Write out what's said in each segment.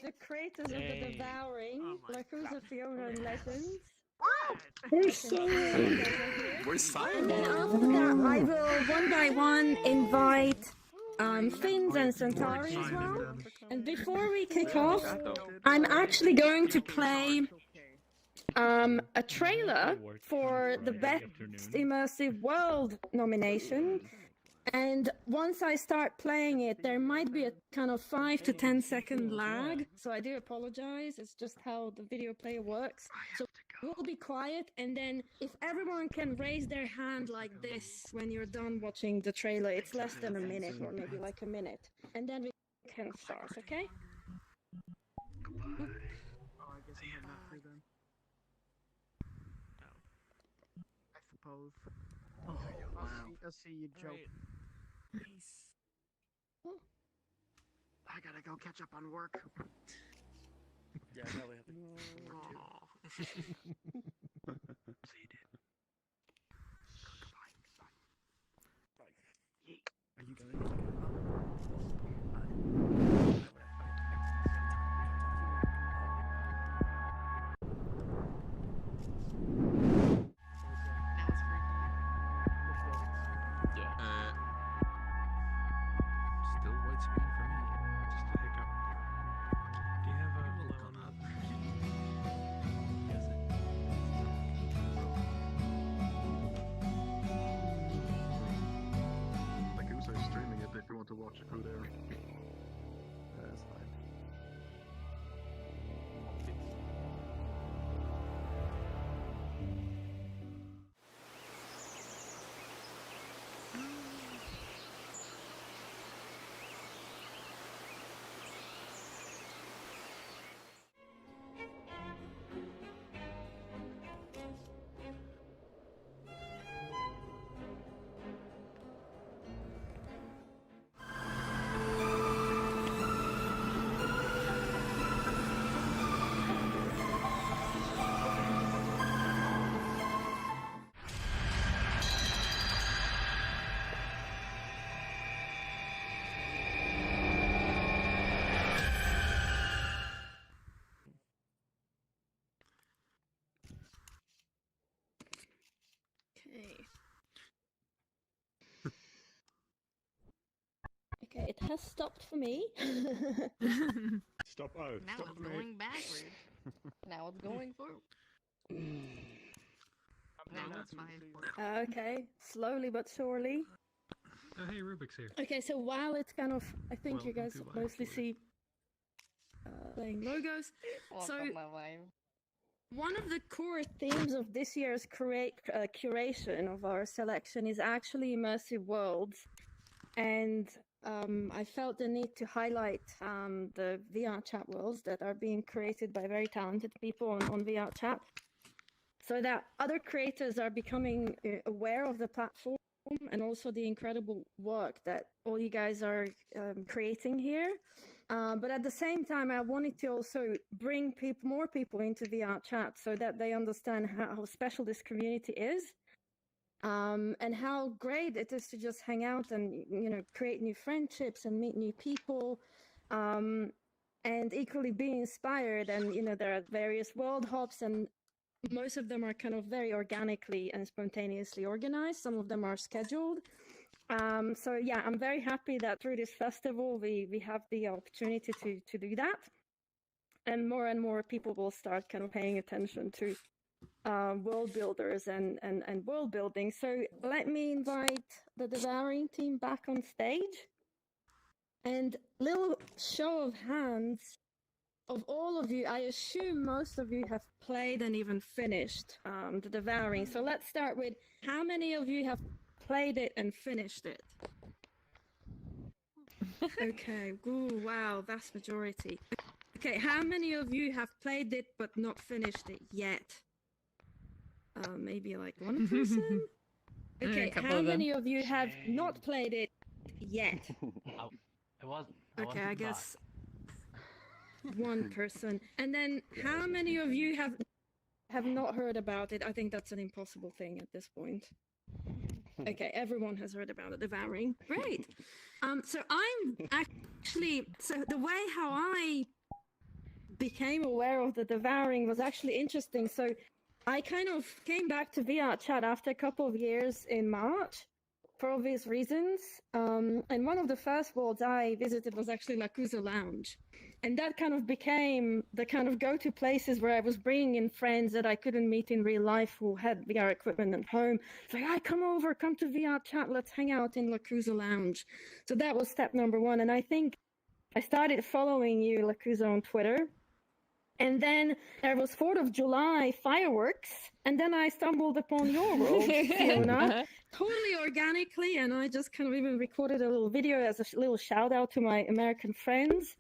the creators of the Devouring, Lakuza, Fionna, and Legends. Where's Simon? And then after that, I will one by one invite Fins and Centauri as well. And before we kick off, I'm actually going to play a trailer for the Best Immersive World nomination. And once I start playing it, there might be a kind of 5 to 10 second lag. So I do apologize. It's just how the video player works. So we'll be quiet. And then if everyone can raise their hand like this when you're done watching the trailer, it's less than a minute or maybe like a minute. And then we can start, okay? Oh, I guess I'm not free then. I suppose. Oh, wow. I'll see you, Joe. Nice. I gotta go catch up on work. Yeah, I probably have to go too. See you, dude. Goodbye. Bye. Are you going? Still white screen for me. Just a hiccup. Do you have a look on that? Lakuza is streaming it if you want to watch it through there. That's fine. Okay, it has stopped for me. Stop. Oh, Now stop it's me. going backwards. Now it's going forward. Now it's 5. Okay, slowly but surely. Oh, hey, Ruuubick's here. Okay, so while it's kind of, I think you Welcome guys to life, mostly Lord. see playing logos. Welcome, my wife. One of the core themes of this year's curation of our selection is actually immersive worlds. And I felt the need to highlight the VR chat worlds that are being created by very talented people on VR chat, so that other creators are becoming aware of the platform and also the incredible work that all you guys are creating here. But at the same time, I wanted to also bring more people into VR chat so that they understand how special this community is. And how great it is to just hang out and, you know, create new friendships and meet new people, and equally be inspired. And, you know, there are various world hops, and most of them are kind of very organically and spontaneously organized. Some of them are scheduled. So yeah, I'm very happy that through this festival, we have the opportunity to do that. And more people will start kind of paying attention to world builders and world building. So let me invite the Devouring team back on stage. And little show of hands of all of you. I assume most of you have played and even finished the Devouring. So let's start with how many of you have played it and finished it? Okay, ooh, wow, vast majority. Okay, how many of you have played it but not finished it yet? Maybe like one person? Okay, how many of you have not played it yet? I wasn't. Okay, I guess one person. And then how many of you have not heard about it? I think that's an impossible thing at this point. Okay, everyone has heard about it, Devouring. Great. So I'm actually, so the way how I became aware of the Devouring was actually interesting. So I kind of came back to VR Chat after a couple of years in March for obvious reasons. And one of the first worlds I visited was actually Lakuza Lounge. And that kind of became the kind of go-to places where I was bringing in friends that I couldn't meet in real life who had VR equipment at home. It's like, come to VR Chat, let's hang out in Lakuza Lounge. So that was step number one. And I think I started following you, Lakuza, on Twitter. And then there was 4th of July fireworks. And then I stumbled upon your world, Fionna, totally organically. And I just kind of even recorded a little video as a little shout out to my American friends.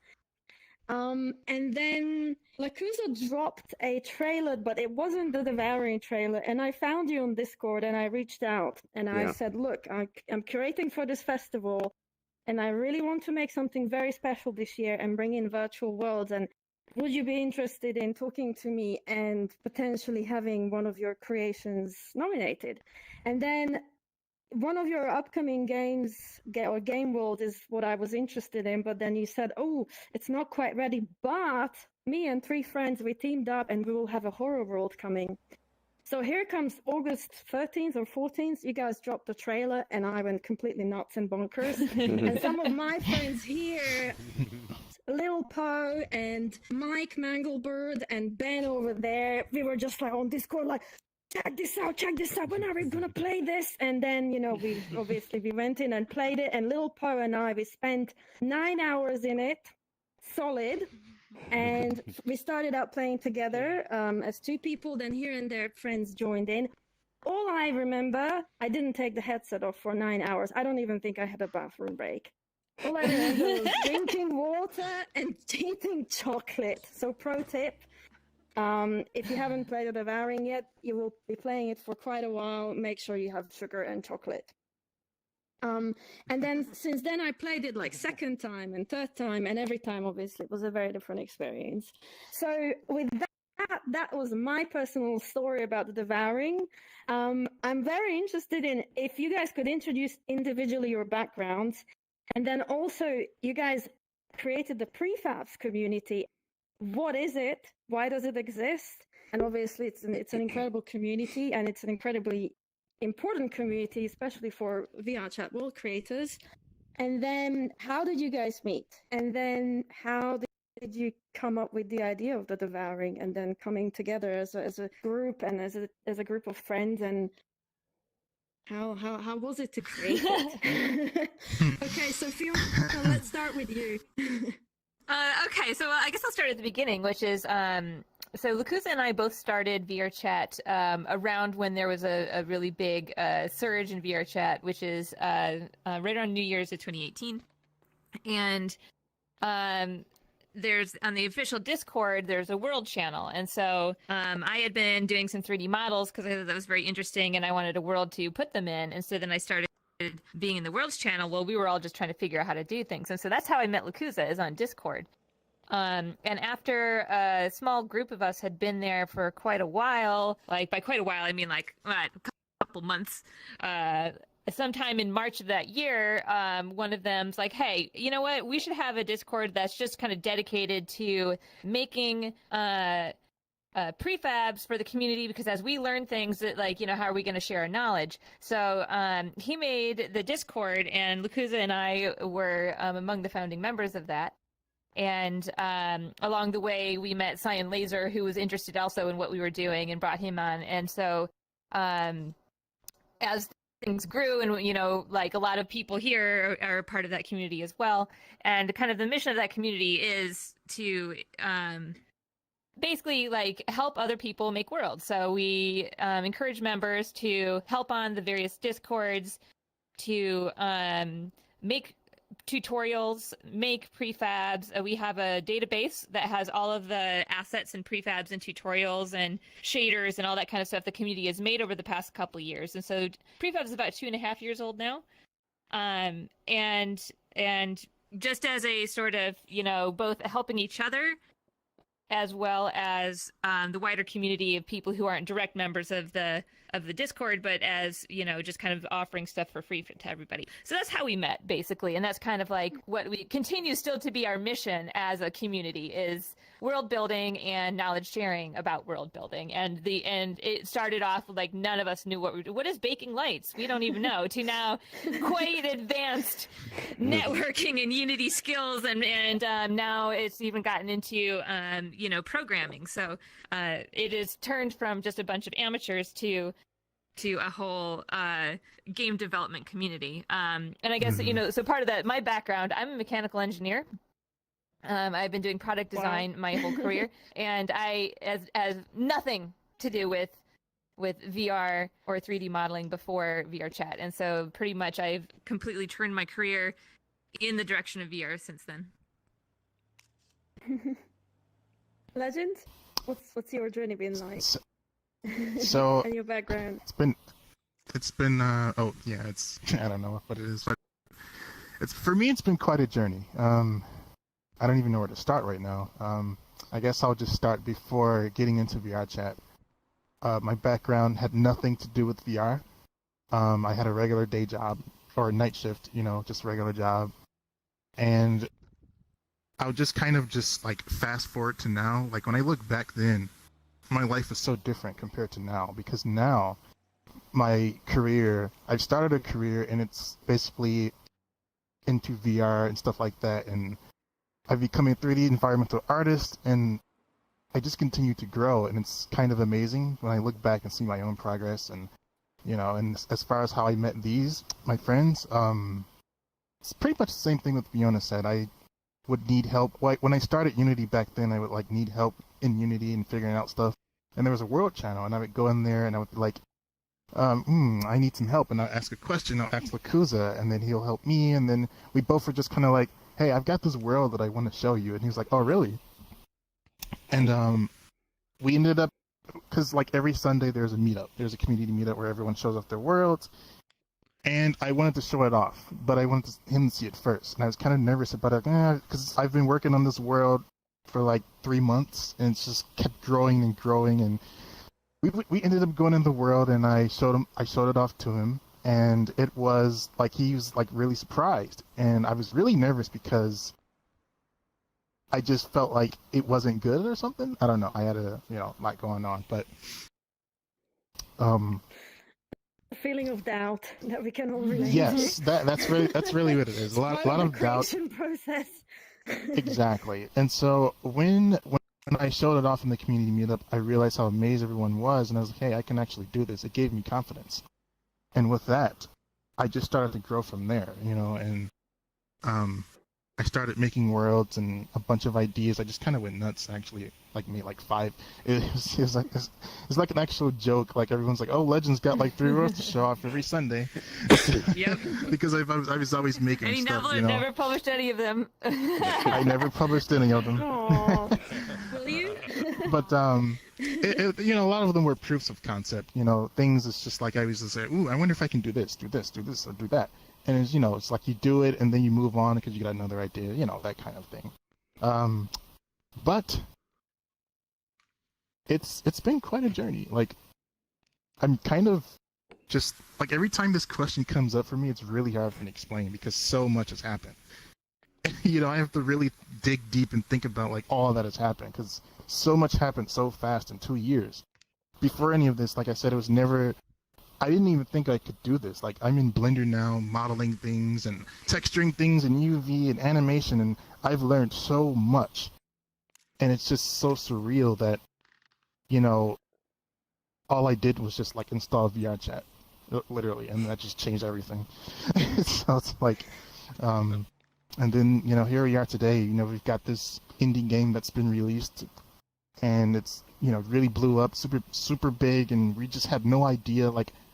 And then Lakuza dropped a trailer, but it wasn't the Devouring trailer. And I found you on Discord and I reached out and I said, look, I'm curating for this festival and I really want to make something very special this year and bring in virtual worlds. And would you be interested in talking to me and potentially having one of your creations nominated? And then one of your upcoming games or game world is what I was interested in, but then you said, oh, it's not quite ready, but me and 3 friends, we teamed up and we will have a horror world coming. So here comes August 13th or 14th. You guys dropped the trailer and I went completely nuts and bonkers. And some of my friends here, Lil Poe and Mike Manglebird and Ben over there, we were just like on Discord like, check this out, when are we gonna play this? And then, we went in and played it, and Lil Poe and I, we spent 9 hours in it, solid, and we started out playing together as 2 people, then here and there friends joined in. All I remember, I didn't take the headset off for 9 hours. I don't even think I had a bathroom break. All I remember was drinking water and eating chocolate. So pro tip, if you haven't played the Devouring yet, you will be playing it for quite a while. Make sure you have sugar and chocolate. And then since then I played it like 2nd time and 3rd time, and every time obviously it was a very different experience. So with that was my personal story about the Devouring. I'm very interested in if you guys could introduce individually your backgrounds, and then also you guys created the prefabs community. What is it? Why does it exist? And obviously it's an incredible community, and it's an incredibly important community, especially for VR Chat world creators. And then how did you guys meet? And then how did you come up with the idea of the Devouring, and then coming together as a group and as a group of friends? And how was it to create it? Okay, so Fionna, let's start with you. Okay, so I guess I'll start at the beginning, which is so Lakuza and I both started VR Chat around when there was a really big surge in VR Chat, which is right around New Year's of 2018. And there's on the official Discord, there's a world channel. And so I had been doing some 3D models because I thought that was very interesting and I wanted a world to put them in. And so then I started being in the world's channel. Well, we were all just trying to figure out how to do things. And so that's how I met Lakuza, is on Discord. And after a small group of us had been there for quite a while, like by quite a while, I mean like a couple months, sometime in March of that year, one of them's like, hey, you know what? We should have a Discord that's just kind of dedicated to making prefabs for the community, because as we learn things, that, like, how are we going to share our knowledge? So he made the Discord, and Lakuza and I were among the founding members of that. And along the way, we met Cyan Laser, who was interested also in what we were doing, and brought him on. And so as things grew, and like a lot of people here are part of that community as well, and kind of the mission of that community is to basically like help other people make worlds. So we encourage members to help on the various Discords, to make tutorials, make prefabs. We have a database that has all of the assets and prefabs and tutorials and shaders and all that kind of stuff the community has made over the past couple of years. And so prefabs is about 2.5 years old now. And just as a sort of, both helping each other as well as the wider community of people who aren't direct members of the of the Discord, but as, just kind of offering stuff for free to everybody. So that's how we met, basically. And that's kind of like what we continue still to be our mission as a community, is world building and knowledge sharing about world building. And it started off like none of us knew what is baking lights? We don't even know, to now quite advanced networking and Unity skills. And now it's even gotten into, programming. So it is turned from just a bunch of amateurs to a whole game development community. And I guess, so part of that, my background, I'm a mechanical engineer. I've been doing product design my whole career, and I has nothing to do with VR or 3D modeling before VR chat. And so pretty much I've completely turned my career in the direction of VR since then. Legend, what's your journey been like? So and your background? It's been I don't know what it is, but for me it's been quite a journey. I don't even know where to start right now. I guess I'll just start before getting into VR chat. My background had nothing to do with VR. I had a regular day job, or a night shift, just a regular job. And I'll just kind of like fast forward to now. Like when I look back then, my life is so different compared to now, because now I've started a career and it's basically into VR and stuff like that. And I've become a 3D environmental artist, and I just continue to grow, and it's kind of amazing when I look back and see my own progress. And and as far as how I met my friends, it's pretty much the same thing that Fionna said. I would need help. Like when I started Unity back then, I would need help in Unity and figuring out stuff. And there was a world channel, and I would go in there and I would be like, I need some help, and I'll ask a question. I'll ask Lakuza, and then he'll help me, and then we both were just kind of like, hey, I've got this world that I want to show you. And he was like, oh, really? And we ended up, because every Sunday there's a meetup. There's a community meetup where everyone shows off their worlds. And I wanted to show it off, but I wanted him to see it first. And I was kind of nervous about it, because I've been working on this world for 3 months, and it's just kept growing and growing. And we ended up going in the world, and I showed it off to him. And it was he was really surprised, and I was really nervous because I just felt like it wasn't good or something. I don't know. I had a lot going on, but A feeling of doubt that we can all relate yes, to. that's really what it is. A lot of doubt. Process. Exactly. And so when I showed it off in the community meetup, I realized how amazed everyone was, and I was like, hey, I can actually do this. It gave me confidence. And with that, I just started to grow from there, and I started making worlds and a bunch of ideas. I just kind of went nuts, actually, made 5. It's like an actual joke. Everyone's like, oh, Legend's got 3 worlds to show off every Sunday. Yep. Because I was always making And he stuff, never published any of them. I never published any of them. Aww. Will you? But a lot of them were proofs of concept. Things. It's just I was just say, ooh, I wonder if I can do this, or do that. And it's it's you do it and then you move on because you got another idea. That kind of thing. But it's been quite a journey. I'm kind of just every time this question comes up for me, it's really hard for me to explain because so much has happened. I have to really dig deep and think about all that has happened because so much happened so fast in 2 years. Before any of this, like I said, it was never. I didn't even think I could do this. I'm in Blender now, modeling things and texturing things in UV and animation, and I've learned so much. And it's just so surreal that, all I did was just install VR chat, literally, and that just changed everything. So it's and then, here we are today. We've got this indie game that's been released, and it's, really blew up, super, super big, and we just had no idea,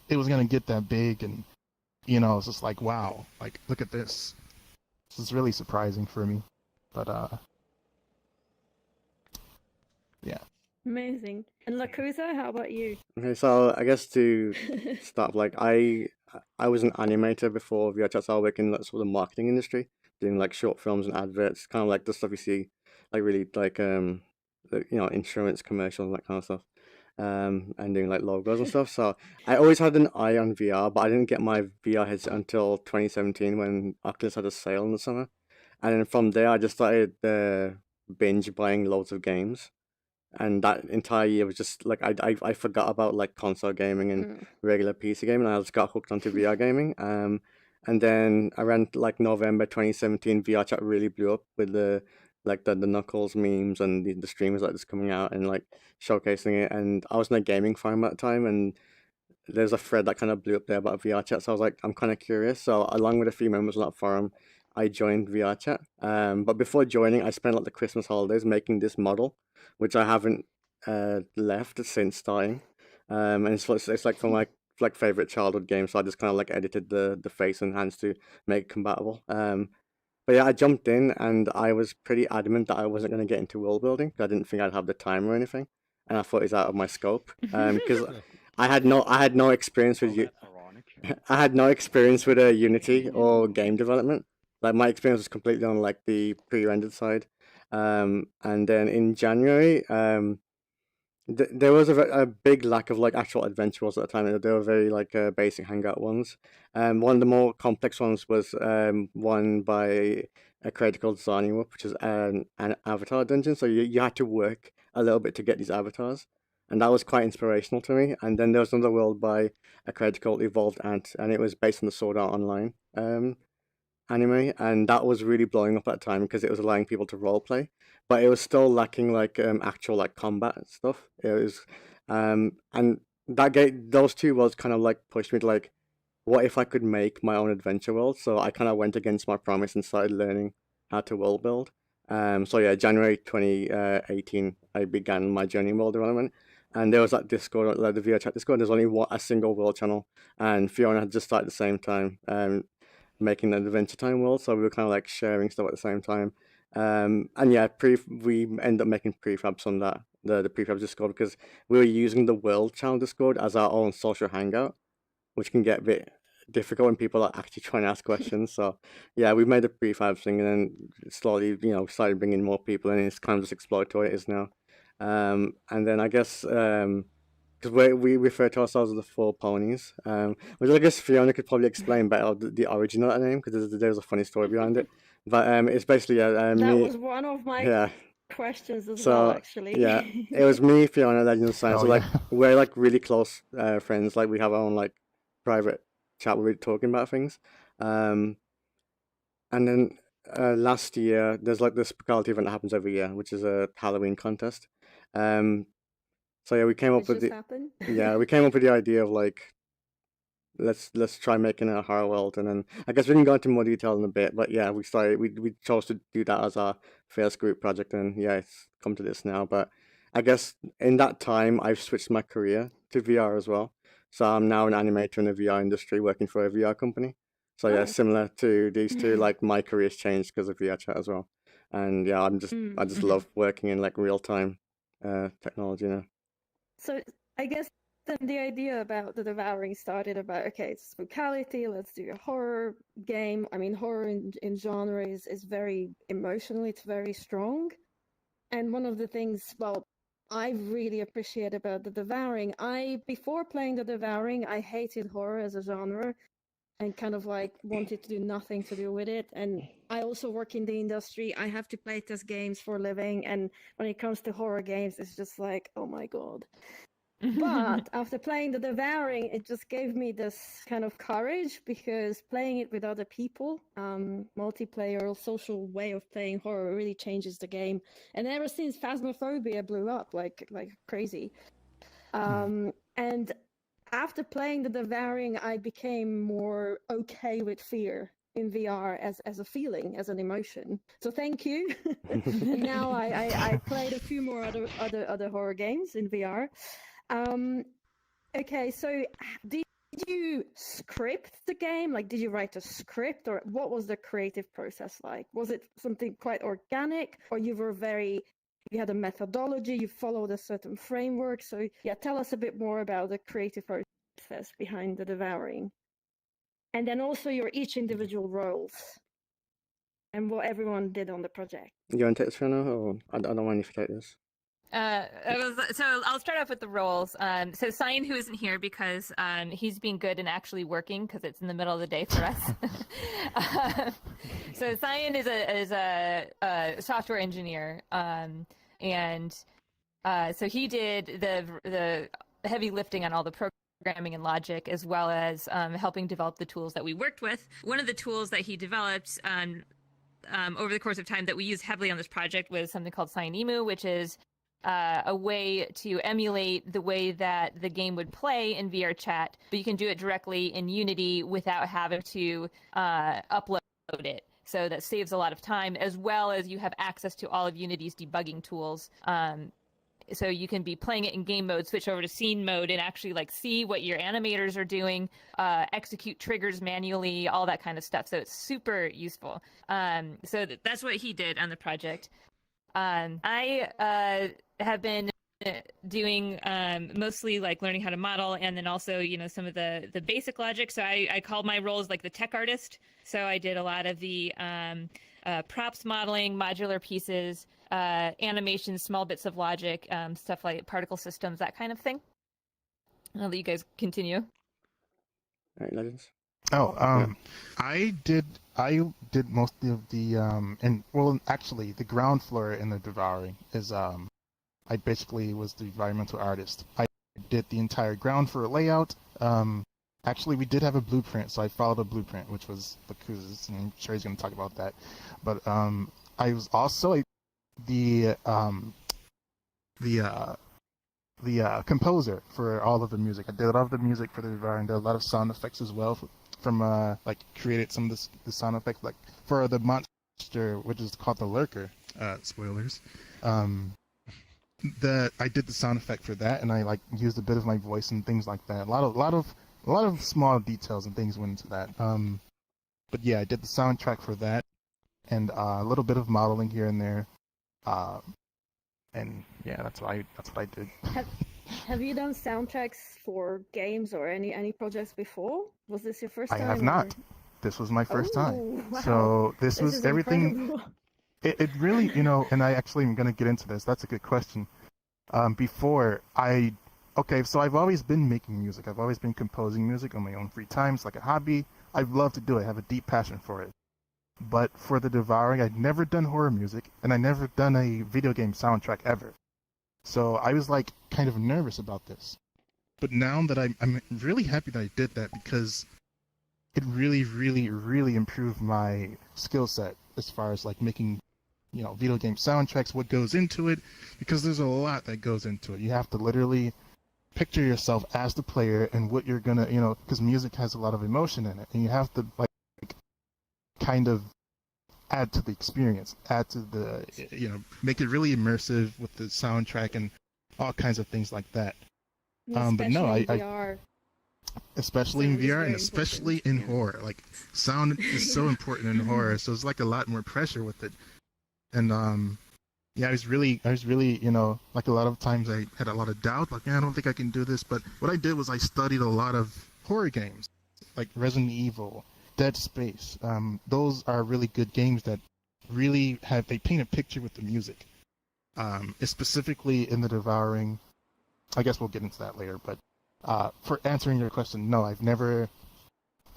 it was going to get that big, and, it's just wow, look at this. This is really surprising for me, but, yeah. Amazing. And Lakuza, how about you? Okay, so I guess to start, I was an animator before VR chat, so I work in sort of the marketing industry, doing short films and adverts, kind of the stuff you see, really insurance commercials and that kind of stuff. and doing like logos and stuff. So I always had an eye on VR, but I didn't get my VR headset until 2017 when Oculus had a sale in the summer. And then from there, I just started binge buying loads of games. And that entire year was just like I forgot about like console gaming and regular PC gaming. I just got hooked onto VR gaming. And then around like November 2017, VR chat really blew up with the Knuckles memes and the streamers like just coming out and like showcasing it. And I was in a gaming forum at the time, and there's a thread that kind of blew up there about VR chat. So I was like, I'm kind of curious. So along with a few members on that forum, I joined VR chat. But before joining, I spent like the Christmas holidays making this model, which I haven't left since starting. And it's like from my like favorite childhood game. So I just kind of like edited the face and hands to make it compatible. But yeah, I jumped in and I was pretty adamant that I wasn't going to get into world building because I didn't think I'd have the time or anything, and I thought it was out of my scope. Because I had no experience with I had no experience with Unity or game development. Like my experience was completely on like the pre-rendered side. And then in January, there was a big lack of like actual adventure worlds at the time. They were very like basic hangout ones. One of the more complex ones was one by a creator called Zarniwap, which is an avatar dungeon. So you had to work a little bit to get these avatars, and that was quite inspirational to me. And then there was another world by a creator called Evolved Ant, and it was based on the Sword Art Online anime, and that was really blowing up at the time because it was allowing people to role play, but it was still lacking like actual like combat stuff. It was and that those two worlds kind of like pushed me to like, what if I could make my own adventure world? So I kind of went against my promise and started learning how to world build. So yeah, January 2018, I began my journey in world development. And there was that Discord, like the VR chat Discord. There's only a single world channel, and Fionna had just started at the same time. Making an Adventure Time world, so we were kind of like sharing stuff at the same time. And yeah, we ended up making prefabs on that, the prefab Discord, because we were using the World Channel Discord as our own social hangout, which can get a bit difficult when people are actually trying to ask questions. So yeah, we made a prefab thing, and then slowly, started bringing more people in, and it's kind of just explored to what it is now. And then I guess because we refer to ourselves as the Four Ponies, which I guess Fionna could probably explain better the origin of that name, because there's a funny story behind it. But it's basically that me. was one of my questions as well, actually. Yeah, it was me, Fionna, Legend of Science. So like we're like really close friends. Like we have our own like private chat where we're talking about things. And then last year there's like this specialty event that happens every year, which is a Halloween contest. So yeah, we came up with we came up with the idea of like, let's try making a horror world, and then I guess we can go into more detail in a bit. But yeah, we chose to do that as our first group project, and yeah, it's come to this now. But I guess in that time, I've switched my career to VR as well. So I'm now an animator in the VR industry, working for a VR company. So yeah, similar to these two, like my career's changed because of VR chat as well. And yeah, I just love working in like real time technology now. So I guess then the idea about the Devouring started about, okay, it's spookality, let's do a horror game. I mean, horror in genre is very emotional, it's very strong. And one of the things, well, I really appreciate about the Devouring, before playing the Devouring, I hated horror as a genre and kind of like wanted to do nothing to do with it. And I also work in the industry. I have to play test games for a living. And when it comes to horror games, it's just like, oh my God. But after playing the Devouring, it just gave me this kind of courage, because playing it with other people, multiplayer, social way of playing horror really changes the game. And ever since, Phasmophobia blew up like crazy. And after playing the Devouring, I became more okay with fear in VR as a feeling, as an emotion. So thank you. And now I played a few more other horror games in VR. Okay, so did you script the game? Like, did you write a script, or what was the creative process like? Was it something quite organic, or you had a methodology, you followed a certain framework? So yeah, tell us a bit more about the creative process behind the Devouring. And then also your each individual roles and what everyone did on the project. You want to take this, Fiona, or I don't mind if you take this? So I'll start off with the roles. So Cyan, who isn't here because he's being good and actually working because it's in the middle of the day for us. So Cyan is a software engineer, and so he did the heavy lifting on all the programming and logic, as well as helping develop the tools that we worked with. One of the tools that he developed over the course of time that we used heavily on this project was something called CyanEmu, which is a way to emulate the way that the game would play in VR chat, but you can do it directly in Unity without having to upload it. So that saves a lot of time, as well as you have access to all of Unity's debugging tools. So you can be playing it in game mode, switch over to scene mode, and actually like see what your animators are doing, execute triggers manually, all that kind of stuff. So it's super useful. So that's what he did on the project. I have been doing mostly like learning how to model, and then also, you know, some of the basic logic. So I call my roles like the tech artist. So I did a lot of the props modeling, modular pieces, animations, small bits of logic, stuff like particle systems, that kind of thing. I'll let you guys continue. All right, Legends. I did most of the and well, actually the ground floor in the Devouring is I basically was the environmental artist. I did the entire ground floor layout. Actually, we did have a blueprint, so I followed a blueprint, which was Lakuza's, and I'm sure he's going to talk about that. But I was also the composer for all of the music. I did a lot of the music for the Devouring, did a lot of sound effects as well. From like created some of the sound effects, like for the monster, which is called the Lurker. Spoilers. I did the sound effect for that, and I like used a bit of my voice and things like that. A lot of small details and things went into that. But yeah, I did the soundtrack for that, and a little bit of modeling here and there. And yeah, that's what I did. Have you done soundtracks for games or any projects before? Was this your first time? I have not. This was my first time. Wow. So this was everything. Incredible. It really, you know, and I actually am going to get into this. That's a good question. So I've always been making music. I've always been composing music on my own free time. It's like a hobby. I love to do it. I have a deep passion for it. But for the Devouring, I'd never done horror music, and I never done a video game soundtrack ever. So I was like kind of nervous about this. But now that I'm really happy that I did that, because it really, really, really improved my skill set as far as like making, you know, video game soundtracks, what goes into it, because there's a lot that goes into it. You have to literally picture yourself as the player and what you're gonna, you know, because music has a lot of emotion in it, and you have to like kind of add to the experience, add to the, you know, make it really immersive with the soundtrack and all kinds of things like that. But no, I especially in VR and especially in horror, like sound is so important in horror, so it's like a lot more pressure with it. And yeah, I was really, you know, like a lot of times I had a lot of doubt, like, yeah, I don't think I can do this. But what I did was I studied a lot of horror games, like Resident Evil, Dead Space. Those are really good games that really they paint a picture with the music. Specifically in the Devouring, I guess we'll get into that later, but for answering your question, no, I've never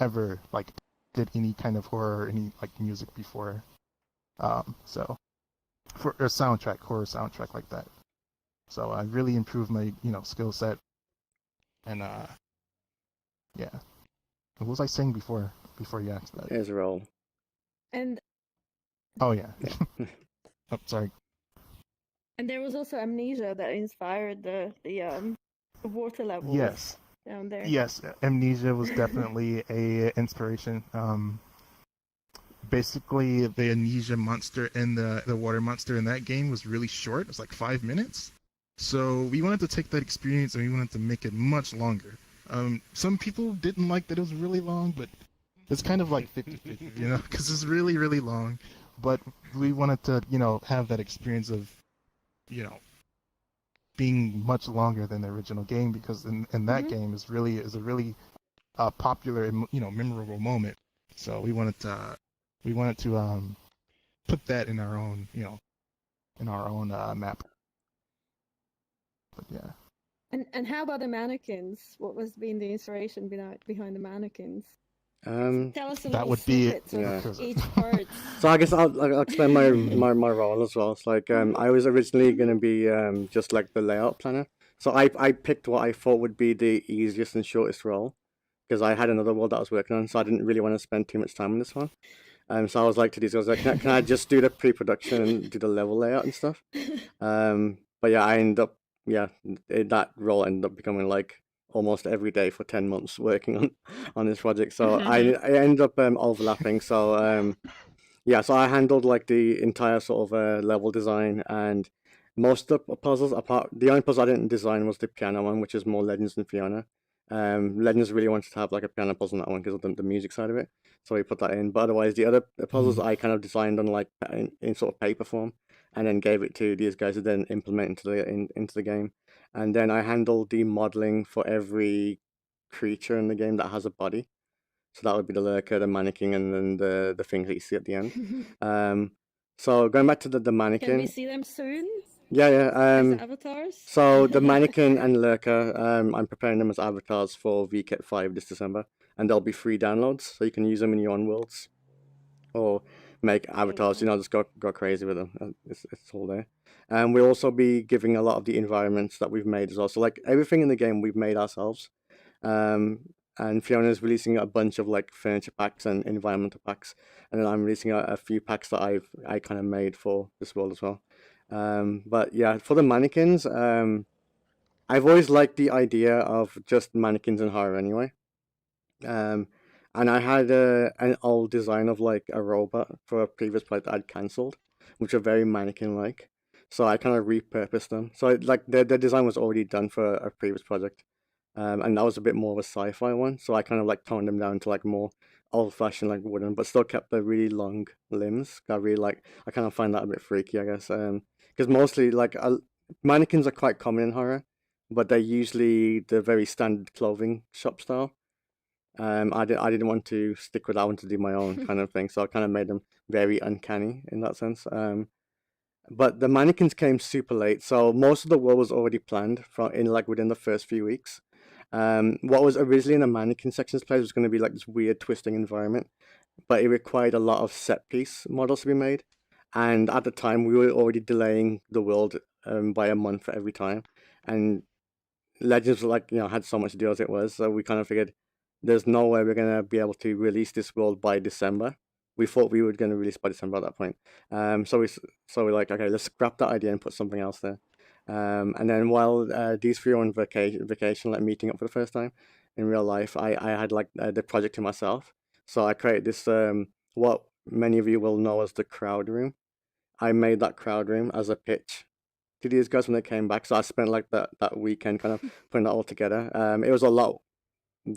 ever like did any kind of horror, any like music before. So for a soundtrack, horror soundtrack like that. So I really improved my, you know, skill set. And yeah. What was I saying before you asked that? Israel. And oh yeah. Oh, sorry. And there was also Amnesia that inspired the water levels. Yes. Down there. Yes, Amnesia was definitely a inspiration. Basically, the amnesia monster and the water monster in that game was really short. It was like 5 minutes. So we wanted to take that experience and we wanted to make it much longer. Some people didn't like that it was really long, but it's kind of like 50-50, you know, because it's really, really long. But we wanted to, you know, have that experience of, you know, being much longer than the original game, because in that game is a really popular and, you know, memorable moment. So we wanted to put that in our own, you know, in our own map. But yeah. And how about the mannequins? What was being the inspiration behind the mannequins? Tell us a That little would be snippets of Lakuza. each part. So I guess I'll explain my role as well. It's like I was originally gonna be just like the layout planner. So I picked what I thought would be the easiest and shortest role because I had another world that I was working on, so I didn't really want to spend too much time on this one. So I was like to these guys, like, can I just do the pre-production and do the level layout and stuff? But yeah, I ended up that role ended up becoming like almost every day for 10 months working on this project. So I ended up overlapping. So so I handled like the entire sort of level design and most of the puzzles. Apart, the only puzzle I didn't design was the piano one, which is more Legends than Fionna. Legends really wanted to have like a piano puzzle in that one because of the music side of it, so we put that in. But otherwise, the other puzzles I kind of designed on like in sort of paper form, and then gave it to these guys to then implement into the game. And then I handled the modeling for every creature in the game that has a body. So that would be the lurker, the mannequin, and then the things that you see at the end. So going back to the mannequin. Can we see them soon? Yeah. As avatars? So the mannequin and lurker, I'm preparing them as avatars for VCAT 5 this December, and they'll be free downloads, so you can use them in your own worlds, or make avatars. Just go crazy with them. It's all there. And we'll also be giving a lot of the environments that we've made as well. So like everything in the game we've made ourselves. And Fiona's releasing a bunch of like furniture packs and environmental packs, and then I'm releasing a few packs that I kind of made for this world as well. But yeah, for the mannequins, I've always liked the idea of just mannequins in horror anyway. And I had an old design of like a robot for a previous project that I'd cancelled, which are very mannequin-like. So I kind of repurposed them. So like the design was already done for a previous project. And that was a bit more of a sci-fi one, so I kind of like toned them down to like more old-fashioned like wooden, but still kept the really long limbs. I kind of find that a bit freaky, I guess, because mostly like mannequins are quite common in horror, but they're usually the very standard clothing shop style. I didn't want to stick with that one to do my own kind of thing, so I kind of made them very uncanny in that sense. But the mannequins came super late, so most of the world was already planned within the first few weeks. What was originally in the mannequin sections place was going to be like this weird twisting environment, but it required a lot of set piece models to be made. And at the time, we were already delaying the world by a month every time. And Legends had so much to do as it was, so we kind of figured there's no way we're going to be able to release this world by December. We thought we were going to release by December at that point. So we're like, okay, let's scrap that idea and put something else there. And then while these three were on vacation, like meeting up for the first time in real life, I had like the project to myself. So I created this, what many of you will know as the crowd room. I made that crowd room as a pitch to these guys when they came back. So I spent like that weekend kind of putting that all together. It was a lot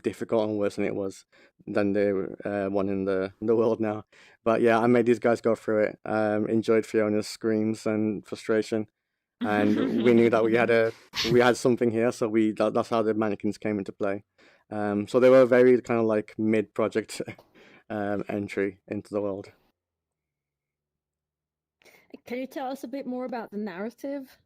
difficult and worse than the one in the world now. But yeah, I made these guys go through it. Enjoyed Fiona's screams and frustration. And we knew that we had something here, so that's how the mannequins came into play. So they were a very kind of like mid-project entry into the world. Can you tell us a bit more about the narrative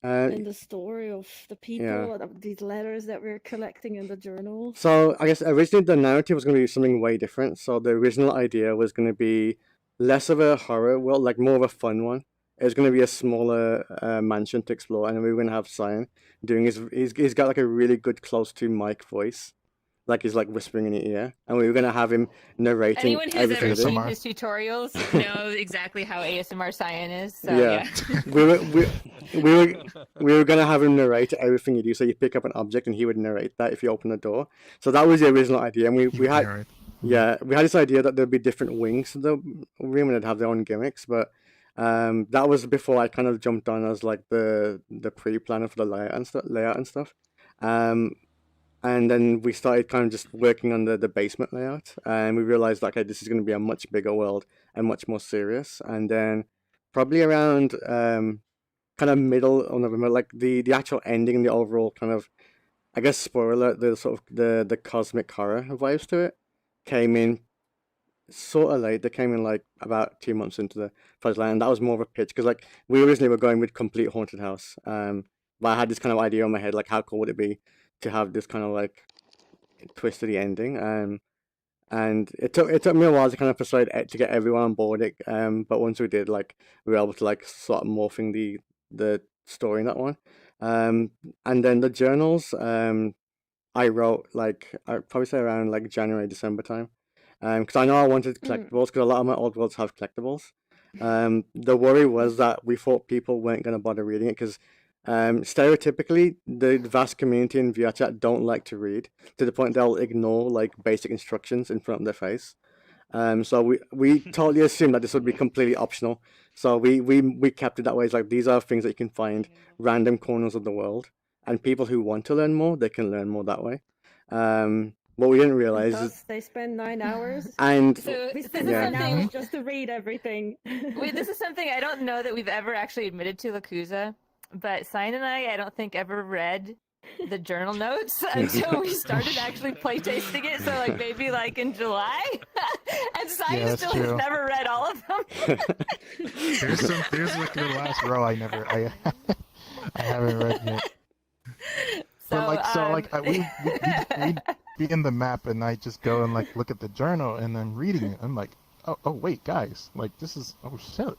and the story of the people, of these letters that we're collecting in the journals? So I guess originally the narrative was going to be something way different. So the original idea was going to be less of a horror world, like more of a fun one. It was going to be a smaller mansion to explore, and we were going to have Cyan doing he's got like a really good close to mic voice, like he's like whispering in your ear, and we were going to have him narrating. Anyone who's ever seen his tutorials knows exactly how ASMR Cyan is. So, yeah. we were going to have him narrate everything you do. So you pick up an object, and he would narrate that if you open the door. So that was the original idea, and we had this idea that there'd be different wings to the room, and they'd have their own gimmicks, but. That was before I kind of jumped on as like the pre-planner for the layout and stuff. And then we started kind of just working on the basement layout, and we realized like, okay, this is going to be a much bigger world and much more serious. And then probably around kind of middle of November, like the actual ending and the overall kind of, I guess, spoiler alert, the sort of the cosmic horror vibes to it came in sort of late. They came in like about 2 months into the project, and that was more of a pitch because like we originally were going with complete haunted house, But I had this kind of idea in my head, like how cool would it be to have this kind of like twist to the ending. And it took me a while to kind of persuade to get everyone on board it. But once we did, like we were able to like start morphing the story in that one. And then the journals, I wrote like I'd probably say around like January, December time. Because I know I wanted collectibles because a lot of my old worlds have collectibles. The worry was that we thought people weren't going to bother reading it because stereotypically the vast community in VR chat don't like to read to the point they'll ignore like basic instructions in front of their face. So we totally assumed that this would be completely optional. So we kept it that way. It's like these are things that you can find random corners of the world, and people who want to learn more, they can learn more that way. What we didn't realize is they spend 9 hours. and So We this spend is 9 something. hours just to read everything. Wait, this is something I don't know that we've ever actually admitted to Lakuza, but Sign and I don't think ever read the journal notes until we started actually playtesting it. So like maybe like in July, and Sign Yeah, that's still has true. never read all of them. There's like the last row I haven't read yet. We begin the map, and I just go and like look at the journal, and I'm reading it. I'm like, oh wait, guys, like this is shit.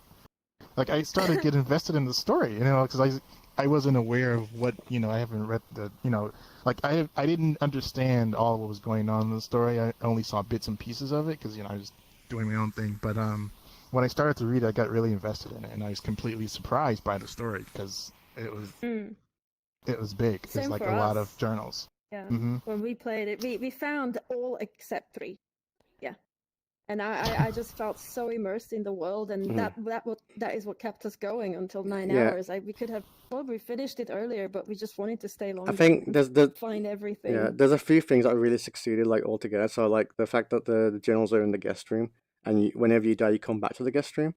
Like I started to get invested in the story, because I wasn't aware of what I haven't read the like I didn't understand all what was going on in the story. I only saw bits and pieces of it because I was doing my own thing. But when I started to read, I got really invested in it, and I was completely surprised by the story because it was big. It's Same like for a lot us. of journals. Yeah. Mm-hmm. When we played it, we found all except 3. Yeah. And I just felt so immersed in the world, and that is what kept us going until 9 Yeah. hours. We could have probably finished it earlier, but we just wanted to stay longer. I think and there's find everything. yeah, there's a few things that really succeeded like altogether. So like the fact that the journals are in the guest room, and whenever you die, you come back to the guest room.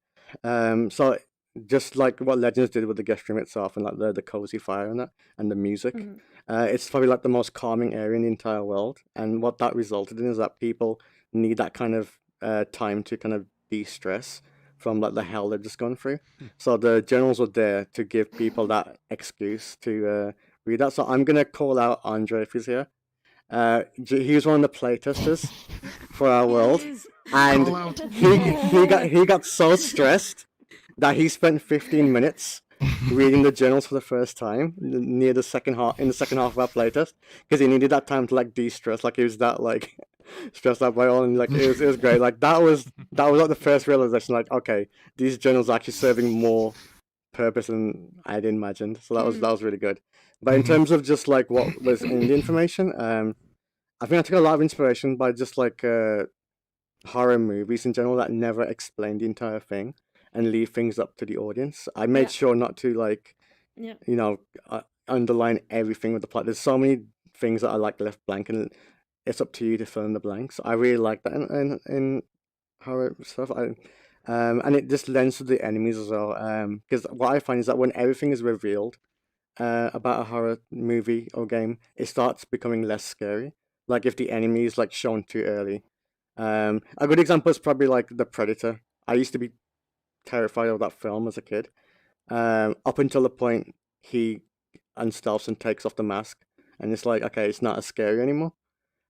So just like what Legends did with the guest room itself, and like the cozy fire and that, and the music, it's probably like the most calming area in the entire world. And what that resulted in is that people need that kind of time to kind of de-stress from like the hell they've just gone through. So the journals were there to give people that excuse to read that. So I'm gonna call out Andre if he's here. He was one of the playtesters for our world, and he got so stressed that he spent 15 minutes reading the journals for the first time near the second half of our playtest because he needed that time to like de-stress. Like he was that like stressed out by all, and like it was great. Like that was like the first realization. Like okay, these journals are actually serving more purpose than I'd imagined. So that was really good. But in terms of just like what was in the information, I think I took a lot of inspiration by just like horror movies in general that never explain the entire thing and leave things up to the audience. I made sure not to like, underline everything with the plot. There's so many things that I like left blank, and it's up to you to fill in the blanks. I really like that in horror stuff. And it just lends to the enemies as well. Because what I find is that when everything is revealed about a horror movie or game, it starts becoming less scary. Like if the enemy is like shown too early. A good example is probably like The Predator. I used to be terrified of that film as a kid. Up until the point he unstealths and takes off the mask, and it's like, okay, it's not as scary anymore.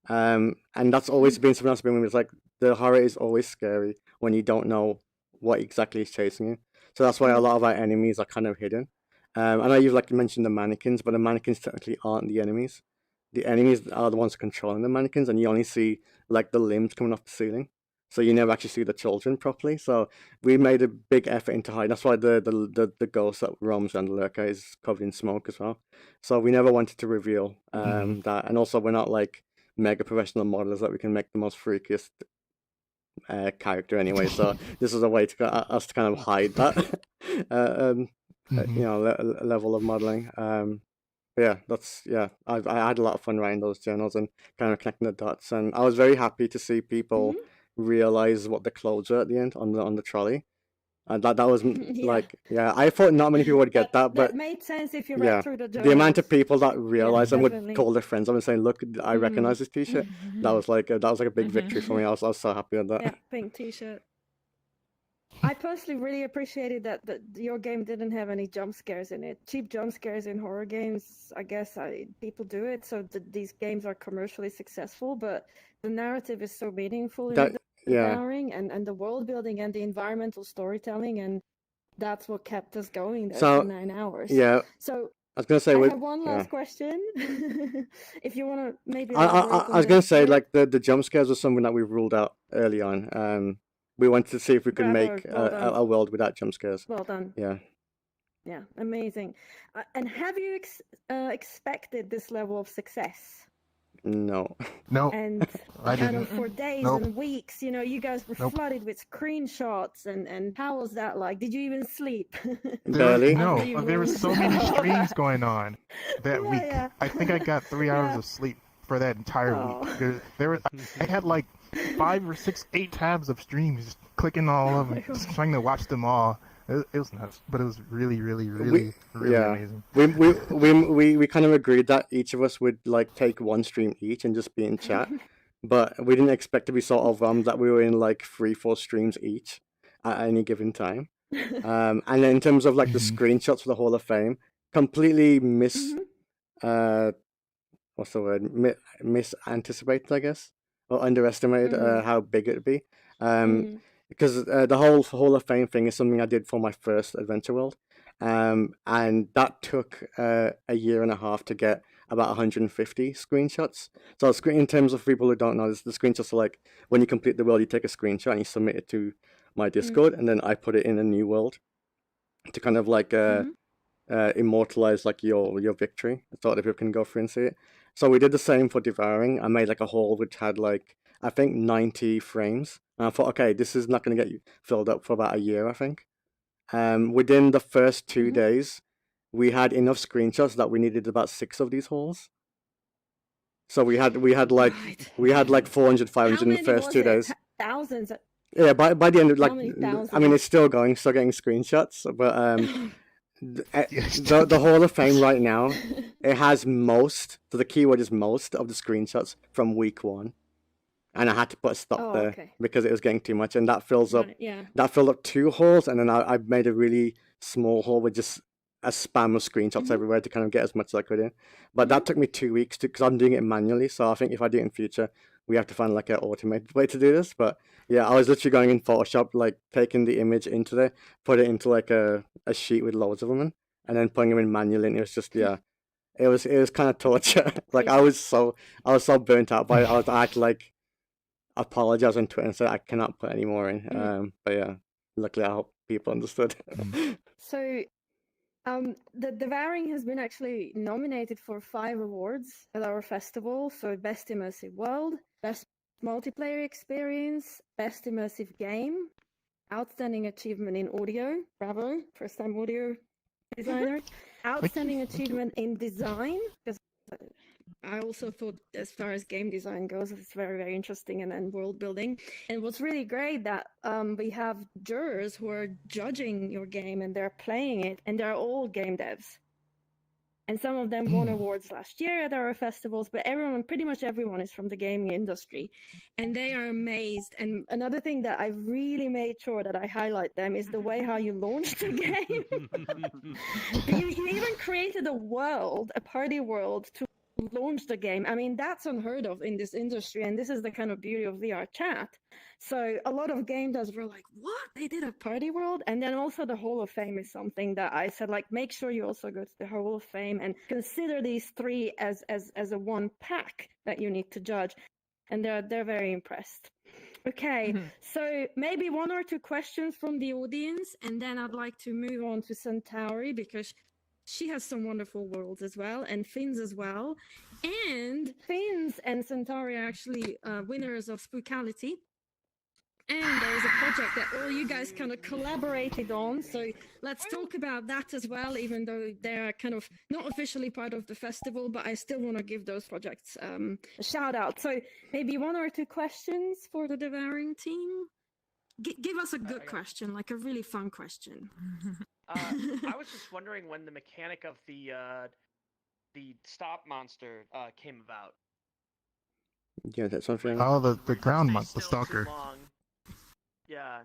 And that's always been something that's been with me. It's like the horror is always scary when you don't know what exactly is chasing you. So that's why a lot of our enemies are kind of hidden. I know you've like mentioned the mannequins, but the mannequins technically aren't the enemies. The enemies are the ones controlling the mannequins, and you only see like the limbs coming off the ceiling. So you never actually see the children properly. So we made a big effort into hiding. That's why the ghost that roams around the lurker is covered in smoke as well. So we never wanted to reveal that. And also we're not like mega professional modelers that we can make the most freakiest character anyway. So this is a way to us to kind of hide that level of modeling. I had a lot of fun writing those journals and kind of connecting the dots, and I was very happy to see people realize what the clothes are at the end on the trolley. And that was I thought not many people would get that, but that made sense if you read through the journals. The amount of people that realized and would definitely. call their friends up and saying, "Look, I recognize this T-shirt." That was like a big victory for me. I was so happy with that. Yeah, pink T-shirt. I personally really appreciated that your game didn't have any jump scares in it. Cheap jump scares in horror games, I guess people do it, so these games are commercially successful, but the narrative is so meaningful in the Devouring, and the world building and the environmental storytelling, and that's what kept us going there for 9 hours. Yeah. So I was gonna say. I have one last question. If you want to maybe. I was gonna say like the jump scares was something that we ruled out early on. We wanted to see if we could make a world without jump scares. Well done. Yeah. Yeah, amazing. And have you expected this level of success? No. No. And I kind didn't. of for days and weeks, you know, you guys were flooded with screenshots, and how was that like? Did you even sleep? Barely. No, there were so many streams going on that week. Yeah. I think I got 3 hours of sleep for that entire week. There were, I had like 5 or 6, 8 tabs of streams, just clicking all of them, just trying to watch them all. It was nuts, but it was really amazing. We kind of agreed that each of us would like take one stream each and just be in chat, but we didn't expect to be so overwhelmed that we were in like 3-4 streams each at any given time. And then in terms of like the screenshots for the Hall of Fame, completely what's the word? Misanticipated, I guess, or underestimated how big it'd be. Because the whole Hall of Fame thing is something I did for my first Adventure World, and that took a year and a half to get about 150 screenshots. So in terms of people who don't know, the screenshots are like when you complete the world, you take a screenshot and you submit it to my Discord, and then I put it in a new world to kind of like immortalize like your victory, so that people can go through and see it. So we did the same for Devouring. I made like a hall which had like I think 90 frames. And I thought, okay, this is not going to get filled up for about a year, I think. Within the first 2 days, we had enough screenshots that we needed about 6 of these halls. So we had like 400, 500 in the first 2 days. Thousands. Yeah, by the end of like, thousands? I mean, it's still going, still getting screenshots, but the Hall of Fame right now, it has most. So the keyword is most of the screenshots from week 1. And I had to put a stop there because it was getting too much, and that fills up. That filled up 2 halls, and then I made a really small hall with just a spam of screenshots everywhere to kind of get as much as I could in. But that took me 2 weeks because I'm doing it manually. So I think if I do it in future, we have to find like an automated way to do this. But yeah, I was literally going in Photoshop, like taking the image into there, put it into like a sheet with loads of them in, and then putting them in manually. And it was just it was kind of torture. Like I was so burnt out by it. I had to like apologize on Twitter and say I cannot put any more in. But yeah, luckily I hope people understood. So, the Devouring has been actually nominated for 5 awards at our festival. So, Best Immersive World, Best Multiplayer Experience, Best Immersive Game, Outstanding Achievement in Audio, bravo, first time audio designer, Outstanding Achievement in Design, because I also thought as far as game design goes, it's very, very interesting and world building. And what's really great that we have jurors who are judging your game and they're playing it, and they're all game devs. And some of them won awards last year at our festivals, but pretty much everyone is from the gaming industry. And they are amazed. And another thing that I really made sure that I highlight them is the way how you launched the game. you even created a party world to launch the game. I mean, that's unheard of in this industry, and this is the kind of beauty of VR chat. So a lot of game devs were like, what? They did a party world? And then also the Hall of Fame is something that I said, like, make sure you also go to the Hall of Fame and consider these 3 as a one pack that you need to judge. And they're very impressed. Okay, so maybe 1 or 2 questions from the audience, and then I'd like to move on to Centauri, because she has some wonderful worlds as well, and Finns as well. And Finns and Centauri are actually winners of Spookality. And there's a project that all you guys kind of collaborated on. So let's talk about that as well, even though they're kind of not officially part of the festival, but I still want to give those projects a shout out. So maybe 1 or 2 questions for the Devouring team. Give us a good question, like a really fun question. I was just wondering when the mechanic of the stop monster came about. Yeah, that's something. Oh, the ground monster, the stalker. Yeah.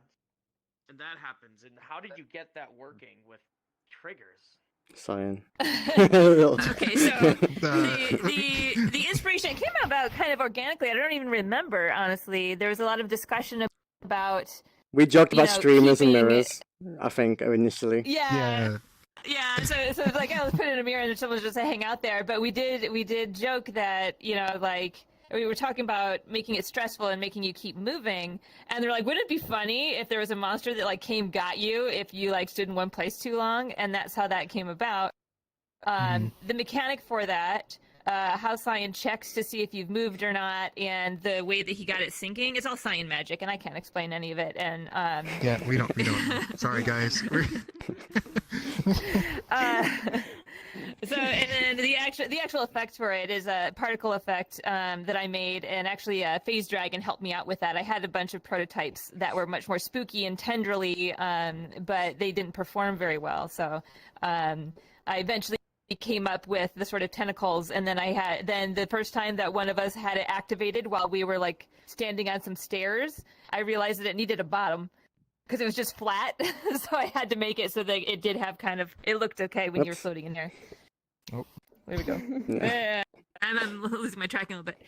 and that happens. And how did you get that working with triggers? Cyan. Okay, so the inspiration came about kind of organically. I don't even remember, honestly. There was a lot of discussion about. We joked about streamers and keeping- mirrors, I think, initially. Yeah. So it's like, oh, let's put it in a mirror and then someone just hang out there. But we did joke that, like, we were talking about making it stressful and making you keep moving. And they're like, wouldn't it be funny if there was a monster that, like, got you if you, like, stood in one place too long? And that's how that came about. The mechanic for that, how Cyan checks to see if you've moved or not, and the way that he got it syncing, it's all Cyan magic, and I can't explain any of it. And yeah, we don't. Sorry, guys. So, and then the actual effect for it is a particle effect that I made, and actually Phase Dragon helped me out with that. I had a bunch of prototypes that were much more spooky and tenderly, but they didn't perform very well. So I eventually came up with the sort of tentacles, and then the first time that one of us had it activated while we were like standing on some stairs, I realized that it needed a bottom. Because it was just flat, so I had to make it so that it did have it looked okay when you were floating in there. Oh. There we go. I'm losing my tracking a little bit.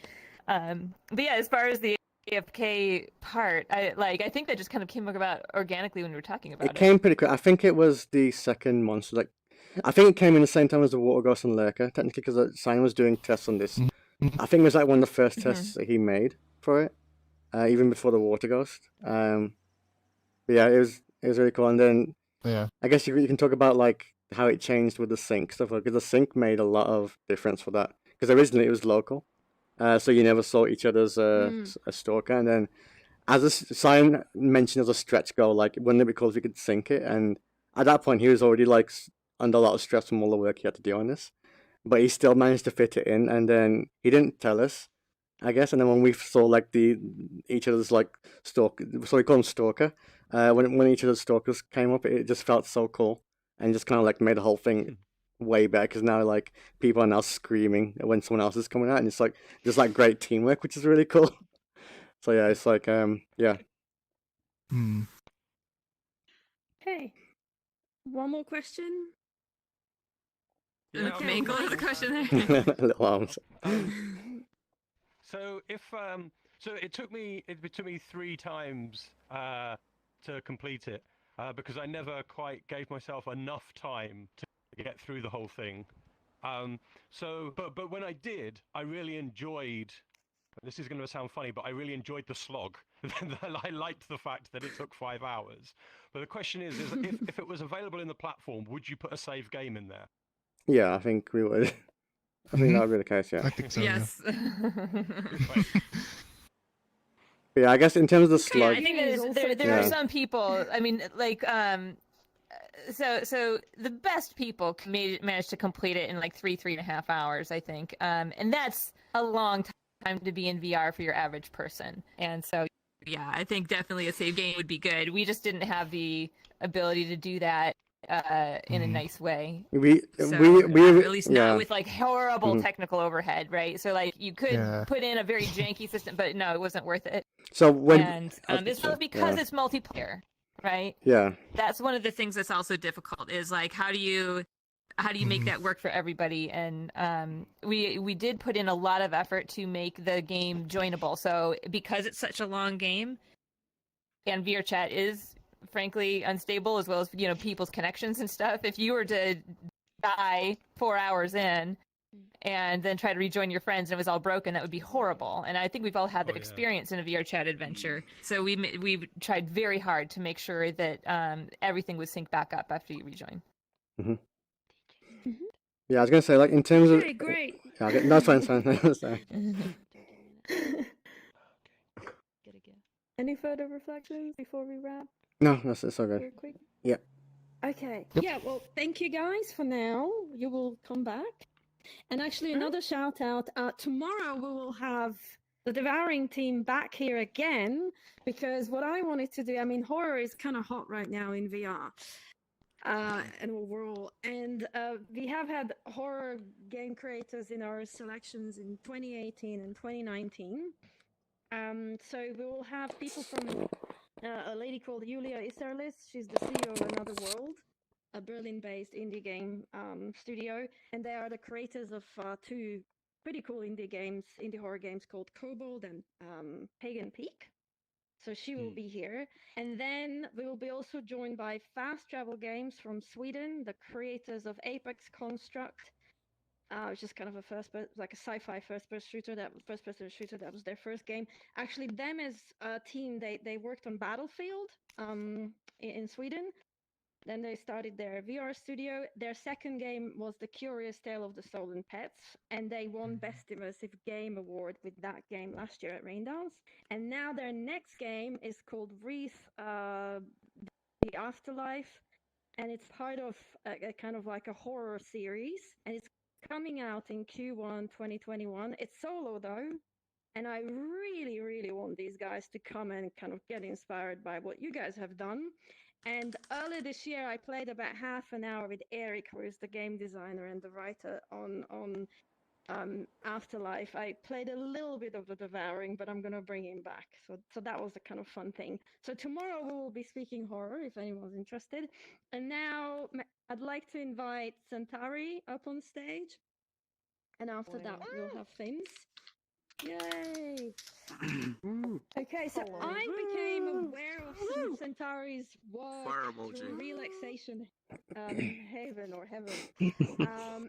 But yeah, as far as the AFK part, I think that just kind of came about organically when we were talking about it. It came pretty quick. I think it was the second monster. Like, I think it came in the same time as the Water Ghost and Lurker, technically, because Simon was doing tests on this. I think it was like one of the first tests that he made for it, even before the Water Ghost. But yeah, it was really cool. And then I guess you can talk about like how it changed with the sync stuff, because the sync made a lot of difference for that. Because originally it was local, so you never saw each other's a stalker. And then, as Cyan mentioned as a stretch goal, like wouldn't it be cool if we could sync it? And at that point, he was already like under a lot of stress from all the work he had to do on this, but he still managed to fit it in. And then he didn't tell us, I guess. And then when we saw like each other's like stalker, so we call him stalker. When each of the stalkers came up, it just felt so cool, and just kind of like made the whole thing way better. Because now like people are now screaming when someone else is coming out, and it's like just like great teamwork, which is really cool. So yeah, it's like yeah. Okay, one more question. Okay, Michael has a question there. Little arms. So it took me 3 times to complete it because I never quite gave myself enough time to get through the whole thing. But when I did, I really enjoyed. This is going to sound funny, but I really enjoyed the slog. I liked the fact that it took 5 hours. But the question is if it was available in the platform, would you put a save game in there? Yeah, I think we would. I think that would be the case. Yeah. I think so. Yes. Yeah, I guess in terms of the slug. I think there are some people. I mean, like so the best people managed to complete it in like 3.5 hours, I think, and that's a long time to be in VR for your average person. And so yeah, I think definitely a save game would be good. We just didn't have the ability to do that in a nice way. We at least not with like horrible technical overhead, right? So like you could put in a very janky system, but no, it wasn't worth it. So when it's because it's multiplayer, right? Yeah. That's one of the things that's also difficult is like how do you make that work for everybody? And we did put in a lot of effort to make the game joinable. So because it's such a long game, and VR chat is frankly unstable, as well as people's connections and stuff. If you were to die 4 hours in and then try to rejoin your friends and it was all broken, that would be horrible. And I think we've all had that experience in a VR chat adventure. So we tried very hard to make sure that everything would sync back up after you rejoin. Yeah, I was gonna say like in terms of. Okay, great. Yeah, no, it's fine. Sorry. Any further reflections before we wrap? No, it's all good. Real quick? Yeah. Okay. Yep. Yeah, well, thank you guys for now. You will come back. And actually, another shout out. Tomorrow we will have the Devouring team back here again, because what I wanted to do, I mean, horror is kind of hot right now in VR. And overall, and we have had horror game creators in our selections in 2018 and 2019. So we will have people from a lady called Julia Isserlis. She's the CEO of Another World, a Berlin-based indie game studio, and they are the creators of two pretty cool indie horror games called Kobold and Pagan Peak. So she will be here. And then we will be also joined by Fast Travel Games from Sweden, the creators of Apex Construct, which is kind of a like a sci-fi first-person shooter. That was their first game. Actually, them as a team, they worked on Battlefield in Sweden. Then they started their VR studio. Their second game was The Curious Tale of the Stolen Pets, and they won Best Immersive Game Award with that game last year at Raindance. And now their next game is called Wreath, the Afterlife, and it's part of a kind of like a horror series, and it's coming out in Q1 2021. It's solo though, and I really, really want these guys to come and kind of get inspired by what you guys have done. And earlier this year, I played about half an hour with Eric, who is the game designer and the writer on Afterlife. I played a little bit of the Devouring, but I'm going to bring him back. So that was a kind of fun thing. So tomorrow we will be speaking horror, if anyone's interested. And now I'd like to invite Centauri up on stage. And after that, we'll have things. Yay! Okay, so I became aware of Centauri's work through Relaxation Haven or Heaven,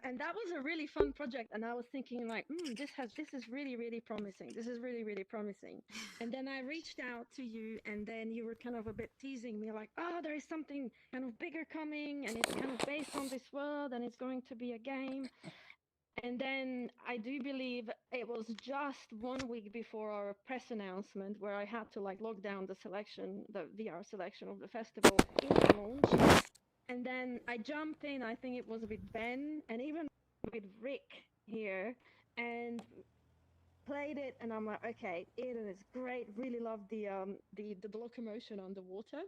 and that was a really fun project. And I was thinking, like, this is really, really promising. This is really, really promising. And then I reached out to you, and then you were kind of a bit teasing me, like, oh, there is something kind of bigger coming, and it's kind of based on this world, and it's going to be a game. And then I do believe it was just 1 week before our press announcement where I had to like log down the VR selection of the festival in the launch. And then I jumped in, I think it was with Ben and even with Rick here, and played it, and I'm like, okay, Eden is great, really love the locomotion underwater.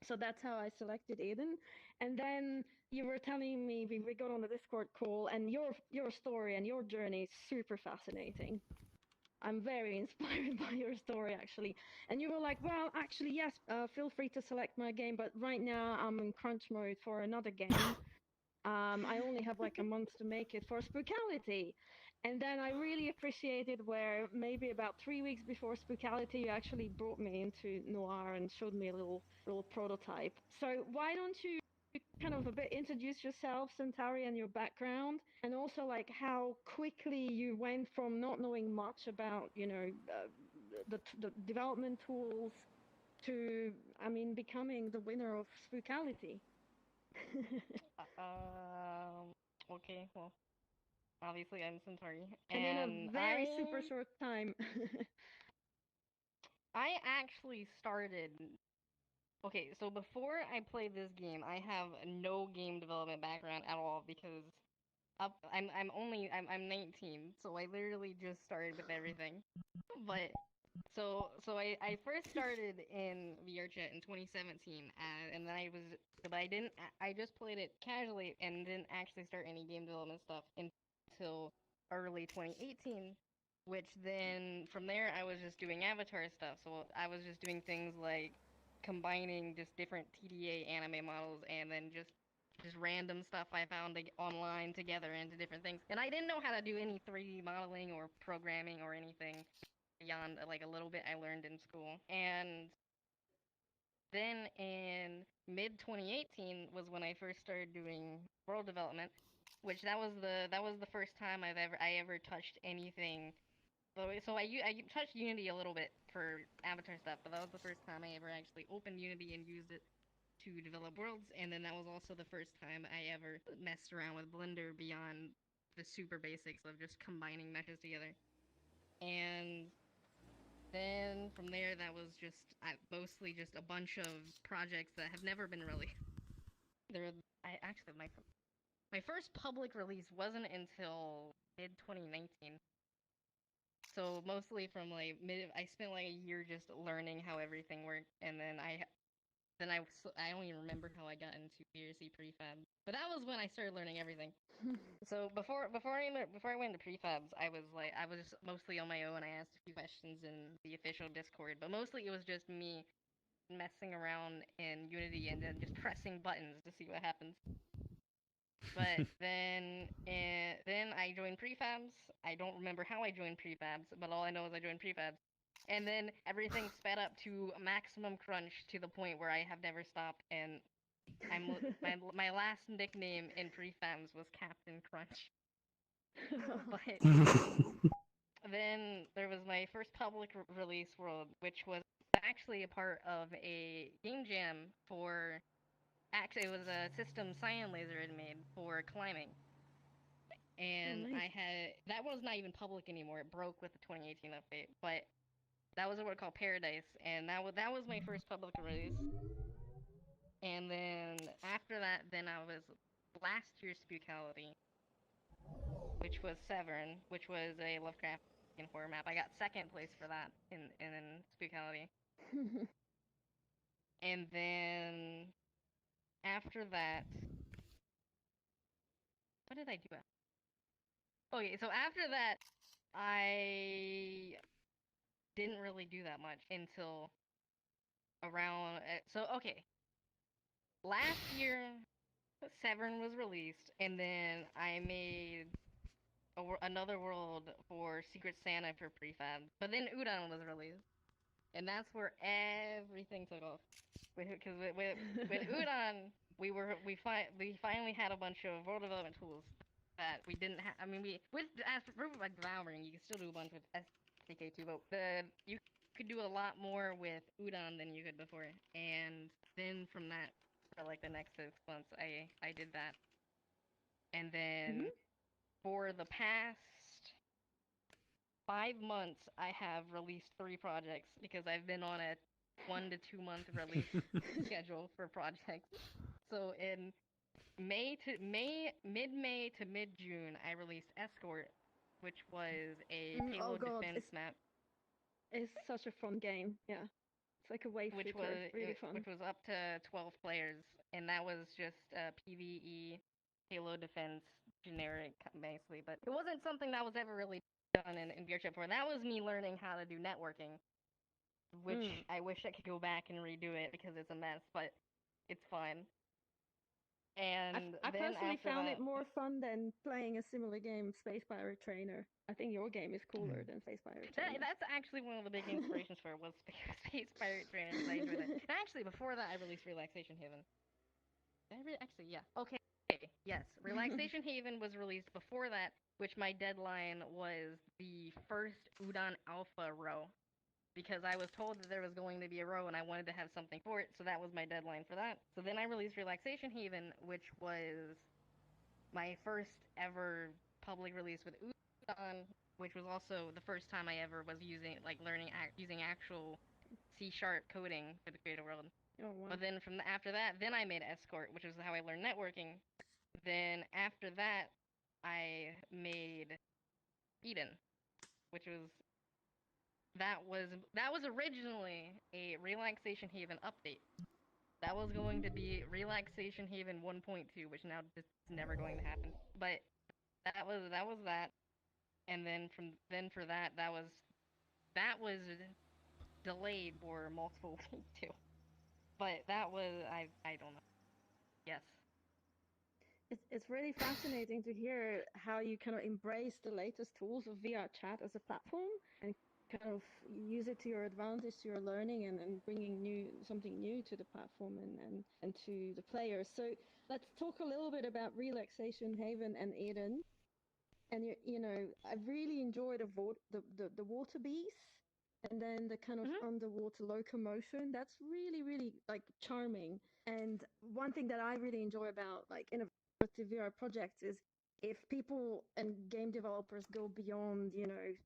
So that's how I selected Eden. And then you were telling me, we got on the Discord call, and your story and your journey is super fascinating. I'm very inspired by your story, actually. And you were like, well, actually, yes, feel free to select my game, but right now I'm in crunch mode for another game. I only have like a month to make it for Spookалity. And then I really appreciated where maybe about 3 weeks before Spookality, you actually brought me into Noir and showed me a little prototype. So why don't you kind of a bit introduce yourself, Centauri, and your background, and also like how quickly you went from not knowing much about, the development tools to, becoming the winner of Spookality. Okay, well, obviously I'm Centauri, and in a very super short time. I actually started. Okay, so before I played this game, I have no game development background at all because I'm 19, so I literally just started with everything. But so I first started in VRChat in 2017, and then I just played it casually and didn't actually start any game development stuff until early 2018, which then from there I was just doing avatar stuff. So I was just doing things like combining just different TDA anime models and then just random stuff I found online together into different things. And I didn't know how to do any 3D modeling or programming or anything beyond like a little bit I learned in school. And then in mid 2018 was when I first started doing world development, which that was the first time I ever touched anything. So I touched Unity a little bit for avatar stuff, but that was the first time I ever actually opened Unity and used it to develop worlds, and then that was also the first time I ever messed around with Blender beyond the super basics of just combining meshes together. And then from there, that was just mostly just a bunch of projects that have never been really. My first public release wasn't until mid 2019. So mostly from like I spent like a year just learning how everything worked, and then I don't even remember how I got into VRC prefab. But that was when I started learning everything. So before I went into prefabs, I was just mostly on my own. I asked a few questions in the official Discord, but mostly it was just me messing around in Unity and then just pressing buttons to see what happens. But then I joined prefabs. I don't remember how I joined prefabs, but all I know is I joined prefabs. And then everything sped up to maximum crunch to the point where I have never stopped. And my last nickname in prefabs was Captain Crunch. But then there was my first public release world, which was actually a part of a game jam for. Actually, it was a system Cyan Laser had made for climbing. And nice. that was not even public anymore. It broke with the 2018 update, but that was a word called Paradise, and that was my first public release. And then after that, then I was last year's Spookality, which was Severn, which was a Lovecraft horror map. I got second place for that in Spookality. And then after that, what did I do? Okay, so after that, I didn't really do that much until around. Okay, last year, Severn was released, and then I made another world for Secret Santa for prefab. But then Udon was released, and that's where everything took off. Because with Udon, we finally had a bunch of world development tools that we didn't have. I mean, with like Devouring, you can still do a bunch with SDK2, but you could do a lot more with Udon than you could before. And then from that, for like the next 6 months, I did that. And then for the past 5 months, I have released 3 projects because I've been on a 1 to 2 month release schedule for projects. So in mid-May to mid-June, I released Escort, which was a payload defense map. It's such a fun game, yeah. It's like a wave flipper, really fun. Which was up to 12 players, and that was just PvE, payload defense, generic, basically. But it wasn't something that was ever really done in VRChat before. That was me learning how to do networking, which I wish I could go back and redo it because it's a mess, but it's fun. And I personally found that, it more fun than playing a similar game, Space Pirate Trainer. I think your game is cooler than Space Pirate Trainer. That's actually one of the big inspirations for it was Space Pirate Trainer, because I enjoyed it. And actually, before that, I released Relaxation Haven. Actually, yeah. Okay, yes. Relaxation Haven was released before that, which my deadline was the first Udon Alpha row. Because I was told that there was going to be a row and I wanted to have something for it, so that was my deadline for that. So then I released Relaxation Haven, which was my first ever public release with Udon, which was also the first time I ever was using actual C# coding for the creative world. Oh, wow. But then after that, then I made Escort, which was how I learned networking. Then after that, I made Eden, which was that was originally a Relaxation Haven update. That was going to be Relaxation Haven 1.2, which now is never going to happen. But that was that, and then for that was delayed for multiple weeks too. But that was I don't know. Yes. It's really fascinating to hear how you kind of embrace the latest tools of VR chat as a platform and kind of use it to your advantage, to your learning, and bringing something new to the platform and to the players. So let's talk a little bit about Relaxation Haven and Eden. And I really enjoy the water beasts, and then the kind of underwater locomotion. That's really, really like charming. And one thing that I really enjoy about like innovative VR projects is if people and game developers go beyond,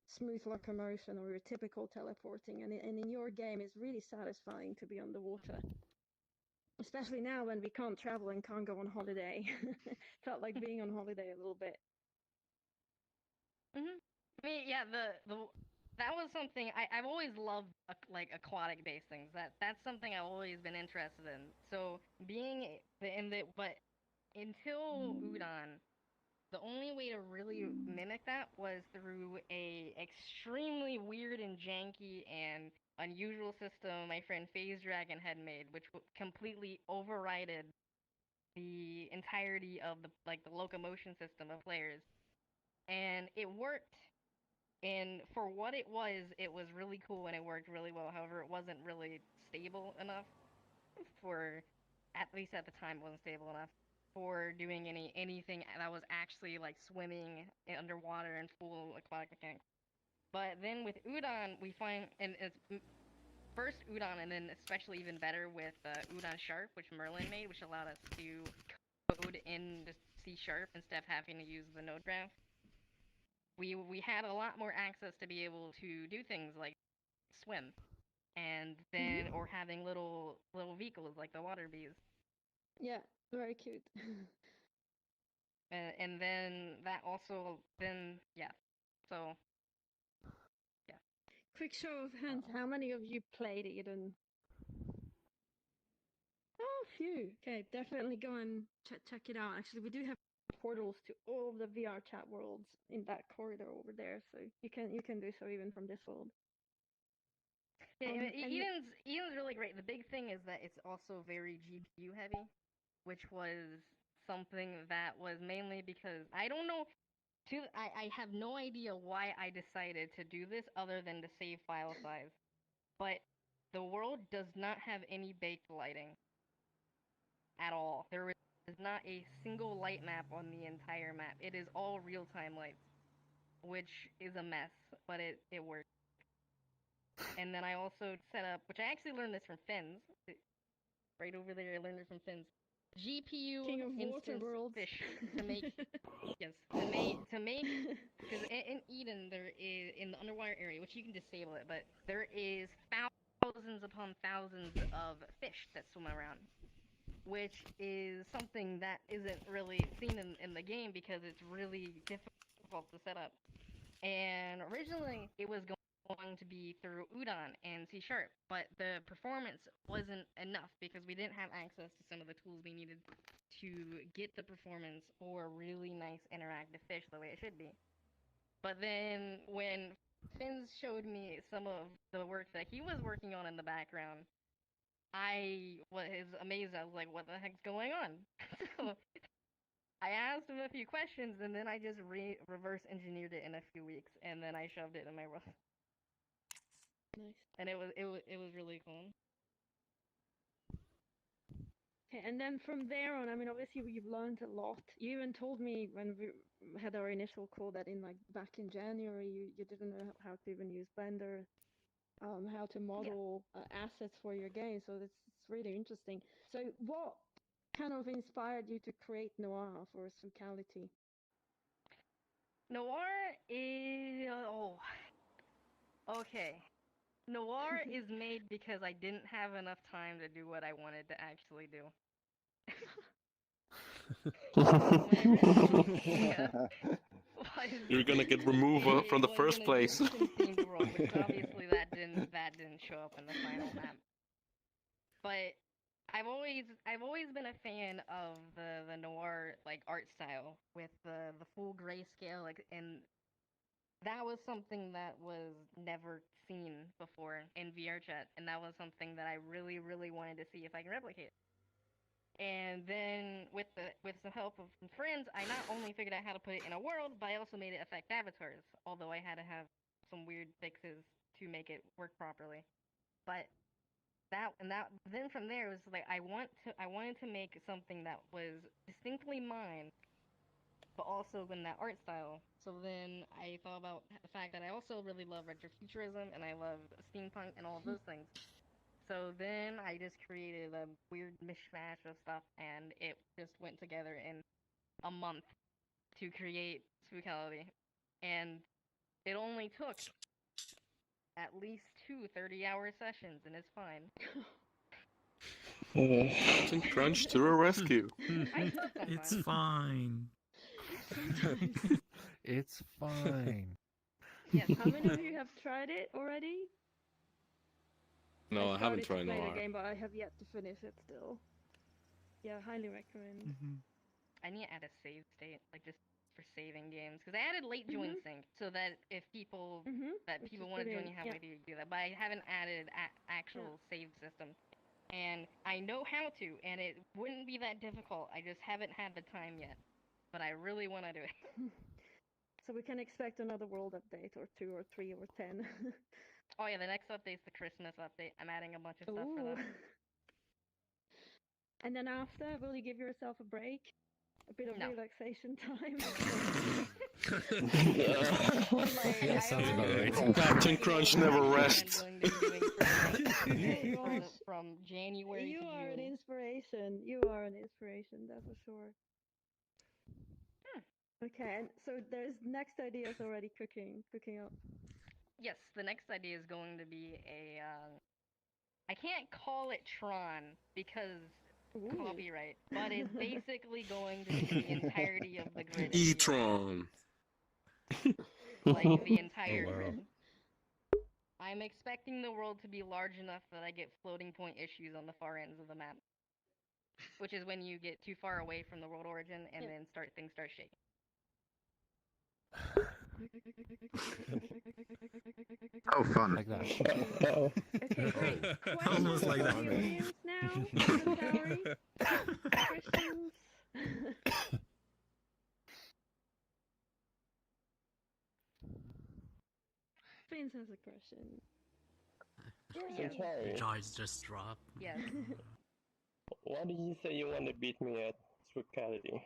smooth locomotion or your typical teleporting, and in your game, it's really satisfying to be underwater. Especially now when we can't travel and can't go on holiday. Felt like being on holiday a little bit. I mean, yeah, that was something I've always loved, like aquatic based things. That's something I've always been interested in. So but until Udon, the only way to really mimic that was through a extremely weird and janky and unusual system my friend Phase Dragon had made, which completely overrided the entirety of the locomotion system of players, and it worked. And for what it was really cool and it worked really well. However, it wasn't really stable enough for, at least at the time, it wasn't stable enough for doing anything that was actually like swimming underwater and full aquatic mechanics. But then with Udon, we find, and it's first Udon, and then especially even better with Udon Sharp, which Merlin made, which allowed us to code in the C Sharp instead of having to use the node graph. We had a lot more access to be able to do things like swim, and then or having little vehicles like the water bees. Yeah, very cute. And then that also so yeah. Quick show of hands, how many of you played Eden? Oh, a few. Okay, definitely go and check it out. Actually, we do have portals to all of the VR chat worlds in that corridor over there, so you can do so even from this world. Yeah, Eden's really great. The big thing is that it's also very GPU heavy, which was something that was mainly because I don't know. I have no idea why I decided to do this other than to save file size, but the world does not have any baked lighting at all. There is not a single light map on the entire map. It is all real-time lights, which is a mess, but it works. And then I also set up, which I actually learned this from Fins. Right over there, I learned it from Fins. GPU King of instance Waterworld fish to make yes to make because in Eden there is in the underwater area, which you can disable it, but there is thousands upon thousands of fish that swim around, which is something that isn't really seen in the game because it's really difficult to set up. And originally it was going to be through Udon and C Sharp, but the performance wasn't enough because we didn't have access to some of the tools we needed to get the performance or really nice interactive fish the way it should be. But then when Fins showed me some of the work that he was working on in the background, I was amazed. I was like, what the heck's going on? So I asked him a few questions, and then I just reverse engineered it in a few weeks, and then I shoved it in my world. Nice. And it was really cool. Okay, and then from there on, I mean, obviously you've learned a lot. You even told me when we had our initial call that in back in January, you didn't know how to even use Blender, how to model assets for your game. So it's really interesting. So what kind of inspired you to create Noir for Sucality? Noir is okay. Noir is made because I didn't have enough time to do what I wanted to actually do. You're gonna get removed from the first place. World, which obviously that didn't show up in the final map. But I've always been a fan of the noir art style with the full grayscale and that was something that was never seen before in VR chat, and that was something that I really wanted to see if I can replicate. And then with some help of some friends, I not only figured out how to put it in a world, but I also made it affect avatars. Although I had to have some weird fixes to make it work properly. But then from there it was like I wanted to make something that was distinctly mine, but also in that art style. So then I thought about the fact that I also really love retrofuturism and I love steampunk and all of those things. So then I just created a weird mishmash of stuff, and it just went together in a month to create Spookality. And it only took at least 2 30-hour sessions, and it's fine. Captain Crunch to a rescue. It's fine. It's fine. Yes, how many of you have tried it already? No, I haven't tried to play Noir. the game, but I have yet to finish it still. Yeah, highly recommend. I need to add a save state, just for saving games because I added late join sync so that if people want to join, you have a way to do that. But I haven't added actual save system, and I know how to, and it wouldn't be that difficult. I just haven't had the time yet, but I really want to do it. So we can expect another world update or 2 or 3 or 10. Oh yeah, the next update's the Christmas update. I'm adding a bunch of stuff for that. And then after, will you give yourself a break? A bit of relaxation time? Yeah, sounds about right. Captain Crunch never rests. From January you to June. are an inspiration. You are an inspiration, that's for sure. Okay, and so there's next ideas already cooking up. Yes, the next idea is going to be a. I can't call it Tron because copyright, but it's basically going to be the entirety of the grid. E-Tron. Like the entire grid. I'm expecting the world to be large enough that I get floating point issues on the far ends of the map, which is when you get too far away from the world origin and then things start shaking. Oh, fun. Like that. Okay, great. Almost like that. Questions now? AltCentauri? Questions? Vince has a question. The jaws just dropped. Yeah. Why did you say you want to beat me at Spectrality?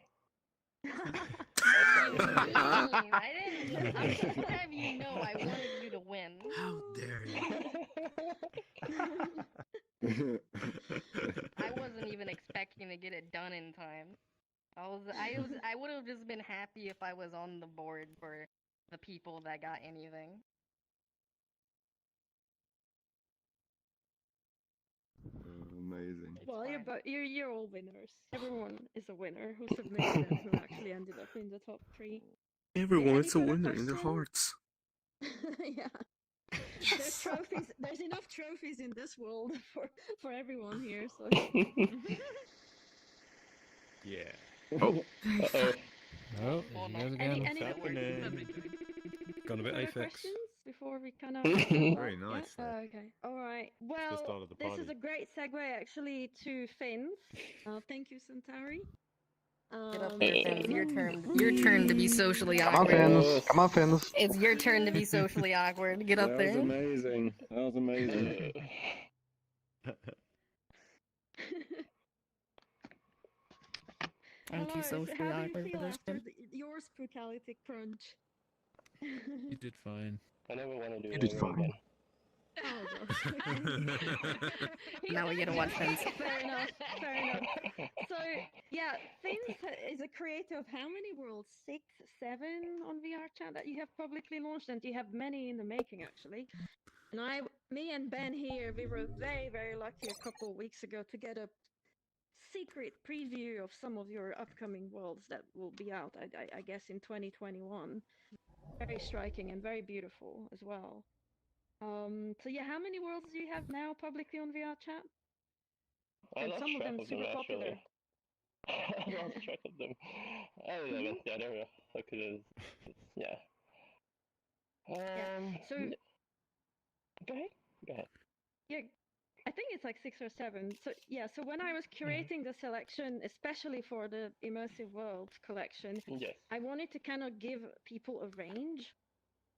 I didn't. I'm just to have you know I wanted you to win. How dare you? I wasn't even expecting to get it done in time. I would have just been happy if I was on the board for the people that got anything. Amazing. Well, you're all winners. Everyone is a winner who submitted and who actually ended up in the top 3. Everyone is a winner in their hearts. Yeah. There's trophies. There's enough trophies in this world for everyone here. So. Yeah. Oh. Oh, you guys again. Any Gone a bit further affix. questions before we kind of Very nice. Yeah? Okay. All right. Well, start of the this is party. a great segue actually to Fins. Thank you, Centauri. Get up there, Fins. Your turn. Your turn to be socially Come on, awkward. Fins. Come on, Fins. It's your turn to be socially awkward. Get up there. That was amazing. That was amazing. I'm too socially How do awkward you for feel this after one. your spookality crunch? You did fine. I never want to do You it did ever fine. again. Oh gosh. Now we get to watch Fins. Fair enough. Fair enough. So yeah, Fins is a creator of how many worlds? 6, 7 on VR chat that you have publicly launched, and you have many in the making actually. And me and Ben here, we were very, very lucky a couple of weeks ago to get a secret preview of some of your upcoming worlds that will be out, I guess, in 2021. Very striking and very beautiful as well. So yeah, how many worlds do you have now publicly on VR chat? I And lost some of track them of them super popular. actually. I lost track of them. I don't know. Yeah, there we go. Look at it. Yeah. So Go ahead. Go ahead. yeah, I think it's like 6 or 7. So yeah, so when I was curating the selection, especially for the Immersive Worlds collection, Yes. I wanted to kind of give people a range,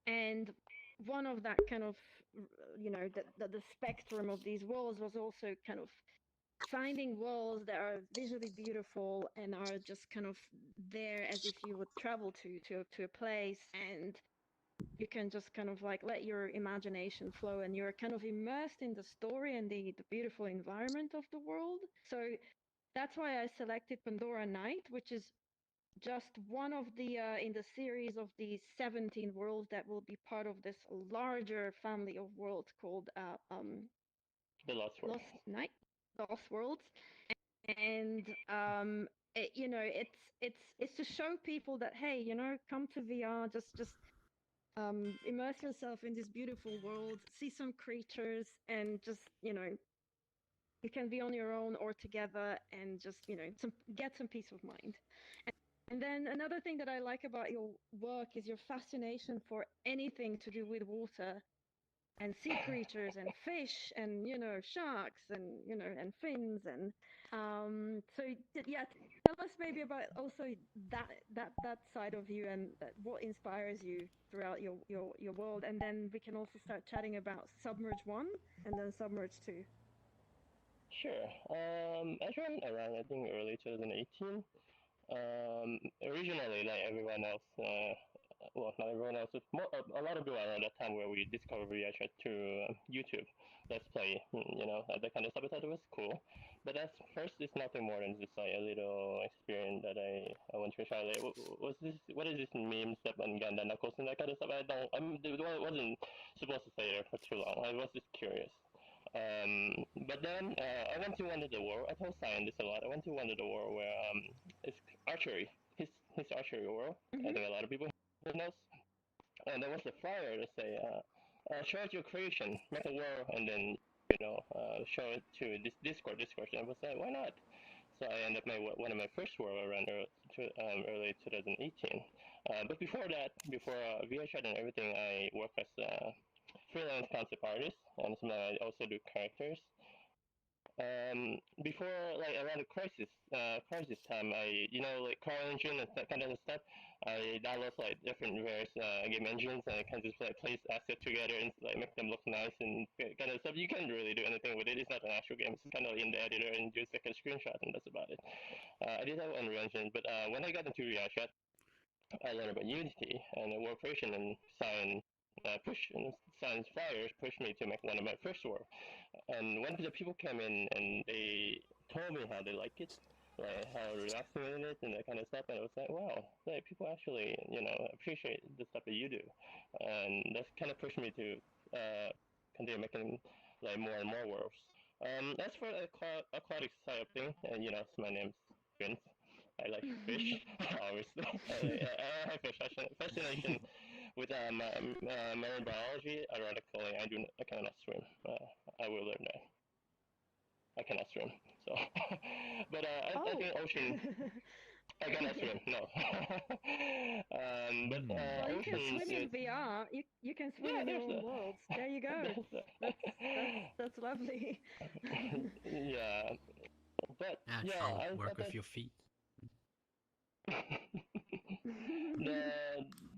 and one of that kind of, you know, the spectrum of these worlds was also kind of finding worlds that are visually beautiful and are just kind of there as if you would travel to a place, and you can just kind of like let your imagination flow and you're kind of immersed in the story and the beautiful environment of the world. So that's why I selected Pandora Night, which is just one of the in the series of the 17 worlds that will be part of this larger family of worlds called The Lost World. Lost Worlds. And you know, it's to show people that, hey, you know, come to VR, just immerse yourself in this beautiful world, see some creatures, and just, you know, you can be on your own or together, and just, you know, get some peace of mind. And then another thing that I like about your work is your fascination for anything to do with water and sea creatures and fish and sharks and and fins and so yeah, tell us maybe about also that side of you and what inspires you throughout your world, and then we can also start chatting about Submerge 1 and then Submerge 2. Sure. I joined around, I think, early 2018. Originally, like everyone else, well, not everyone else, a lot of people around that time where we discovered VHS through YouTube. Let's play, that kind of stuff. I thought it was cool. But at first, it's nothing more than just like a little experience that I want to try. Like, what is this meme stuff and Ganda Knuckles and that kind of stuff? I wasn't supposed to stay there for too long. I was just curious. But then I went to one of the war. I told Cyan this a lot. I went to one of the war where it's archery. His archery world. I think a lot of people knows. And there was a flyer to say, show us your creation, make a world, and then show it to this Discord. And I was like, why not? So I ended up one of my first world around early 2018. But before that, before VHS and everything, I worked as a freelance concept artist, and I also do characters. Before, like around the crisis time, I like CryEngine and that kind of stuff. I download like different various game engines, and I can just place assets together and like make them look nice and kind of stuff. You can't really do anything with it. It's not an actual game. It's kind of in the editor and just like a screenshot, and that's about it. I did have Unreal Engine, but when I got into VRChat, I learned about Unity and Warcreation and Science Flyers pushed me to make one of my first work. And when the people came in and they told me how they like it, like how relaxing it is and that kind of stuff, and I was like, wow, like people actually, appreciate the stuff that you do, and that's kind of pushed me to continue making like more and more worlds. As for the aquatic side of thing, and my name's Vince. I like fish, obviously. I have a fascination with marine biology. Ironically, I cannot swim. I will learn that. I cannot swim, so. But I think ocean. I cannot swim. No. But well, you can oceans. swim in VR. You can swim in your own worlds. There you go. That's lovely. Yeah, but Actual I work with thought your feet.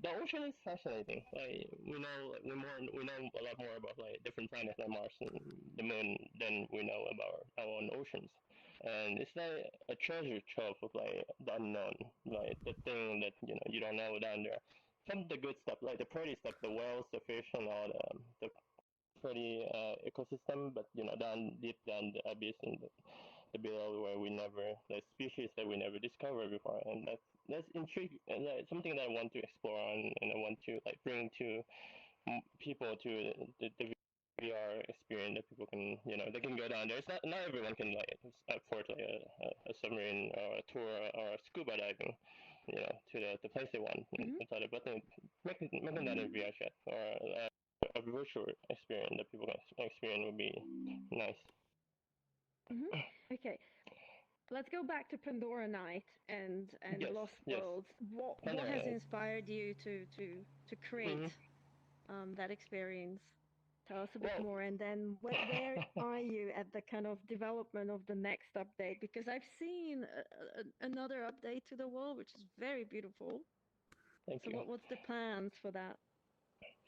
the ocean is fascinating. Like we know a lot more about like different planets like Mars and the Moon than we know about our own oceans. And it's like a treasure trove of like the unknown, like the thing that you don't know down there. Some of the good stuff, like the pretty stuff, the whales, the fish, and all the pretty ecosystem, but deep down the abyss and the below where we never the species that we never discovered before, and that's intriguing and that's something that I want to explore on, and I want to like bring to people to the VR experience that people can they can go down there. It's not everyone can like afford like a submarine or a tour or a scuba diving, to the place they want. But making that in VR chat or a virtual experience that people can experience would be nice. Okay, let's go back to Pandora Night and Yes, Lost yes. Worlds. What has inspired you to create that experience? Tell us a bit more, and then where are you at the kind of development of the next update? Because I've seen another update to the world, which is very beautiful. Thank you. What's the plans for that?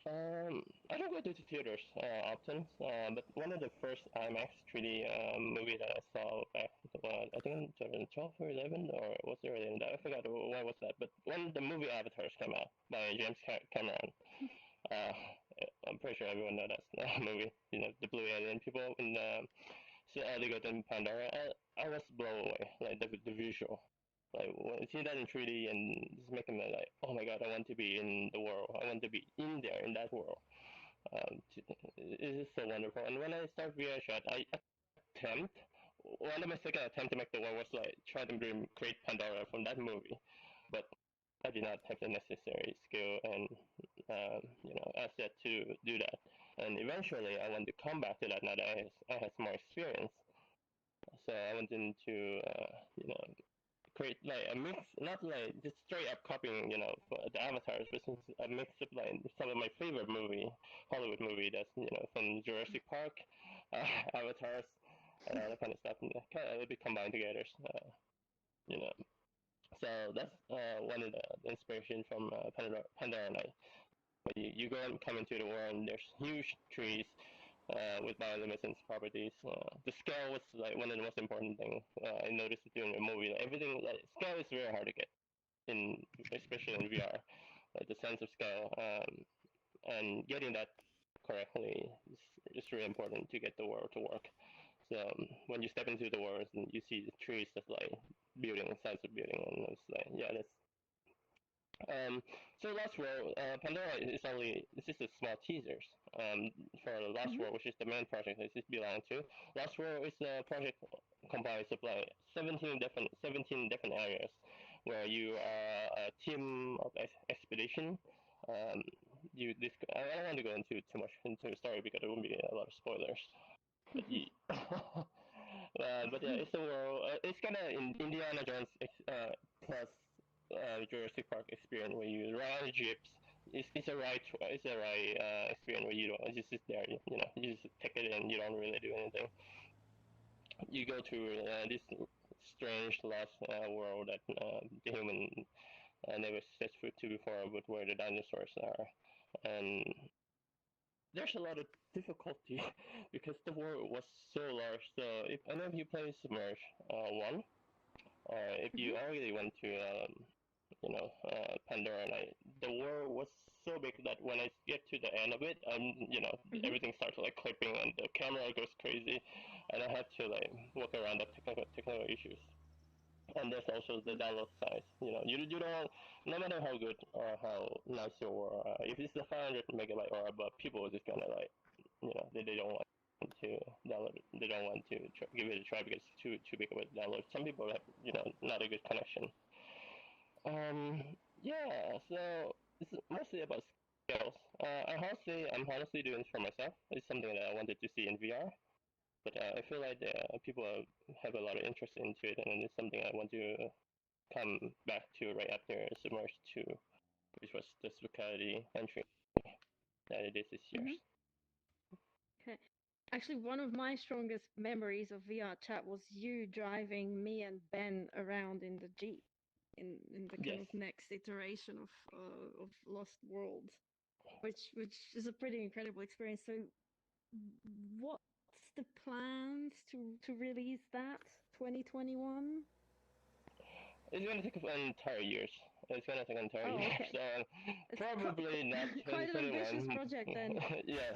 I don't go to theaters often, but one of the first IMAX 3D movie that I saw back, I think in 2012 or 11, or was it earlier than that? I forgot when was that. But when the movie Avatars came out by James Cameron, I'm pretty sure everyone knows that movie. The blue alien people in they go to Pandora. I was blown away, like the visual. Like when I see that in 3D and it's making me like, oh my god, I want to be in the world. I want to be in there in that world. It is so wonderful. And when I start VR chat, one of my second attempt to make the world was like try to create Pandora from that movie, but I did not have the necessary skill and asset to do that. And eventually, I want to come back to that now that I have more experience. So I went into create like a mix, not like just straight up copying, the avatars, but a mix of like some of my favorite Hollywood movie that's from Jurassic Park, avatars, and all that kind of stuff, and kind of a little bit combined together. You know, so that's one of the inspiration from Pandora Night. But you go and come into the world, and there's huge trees with bioluminescence properties. The scale was like one of the most important things I noticed during the movie. Like, everything, like scale is very hard to get especially in VR. Like the sense of scale, and getting that correctly is really important to get the world to work. So when you step into the world and you see the trees that's like building, sides of building, and it's like, yeah, that's. So Lost World, Pandora is just a small teasers for Lost World, which is the main project that this belongs to. Lost World is a project comprised of like 17 different areas where you are a team of expedition. I don't want to go into too much into the story because there will be a lot of spoilers. But yeah, it's a world. It's kind of Indiana Jones plus Jurassic Park experience where you ride on jeeps. It's a ride experience where you don't just sit there. You just take it in. You don't really do anything. You go to this strange lost world that the human never set foot to before, but where the dinosaurs are, and there's a lot of difficulty because the world was so large. So if any of you play Submerge 1, or if you already went to Pandora Night, the world was so big that when I get to the end of it, everything starts like clipping and the camera goes crazy, and I have to like work around the technical issues. And there's also the download size. You don't, no matter how good or how nice your world, if it's a 500 megabyte or above, people are just gonna like, they don't want to download it. They don't want to give it a try because it's too big of a download. Some people have, not a good connection. Yeah, so it's mostly about skills. I'm honestly doing this for myself. It's something that I wanted to see in VR. But I feel like people have a lot of interest into it, and it's something I want to come back to right after Submerge 2, which was the Spicality entry that it is this year. Okay. Actually, one of my strongest memories of VR chat was you driving me and Ben around in the Jeep in the kind of next iteration of Lost Worlds, which is a pretty incredible experience. So, what's the plans to release that 2021? It's going to take an entire year. It's going to take an entire year. Okay. So probably not 2021. Quite an ambitious project then. Yes.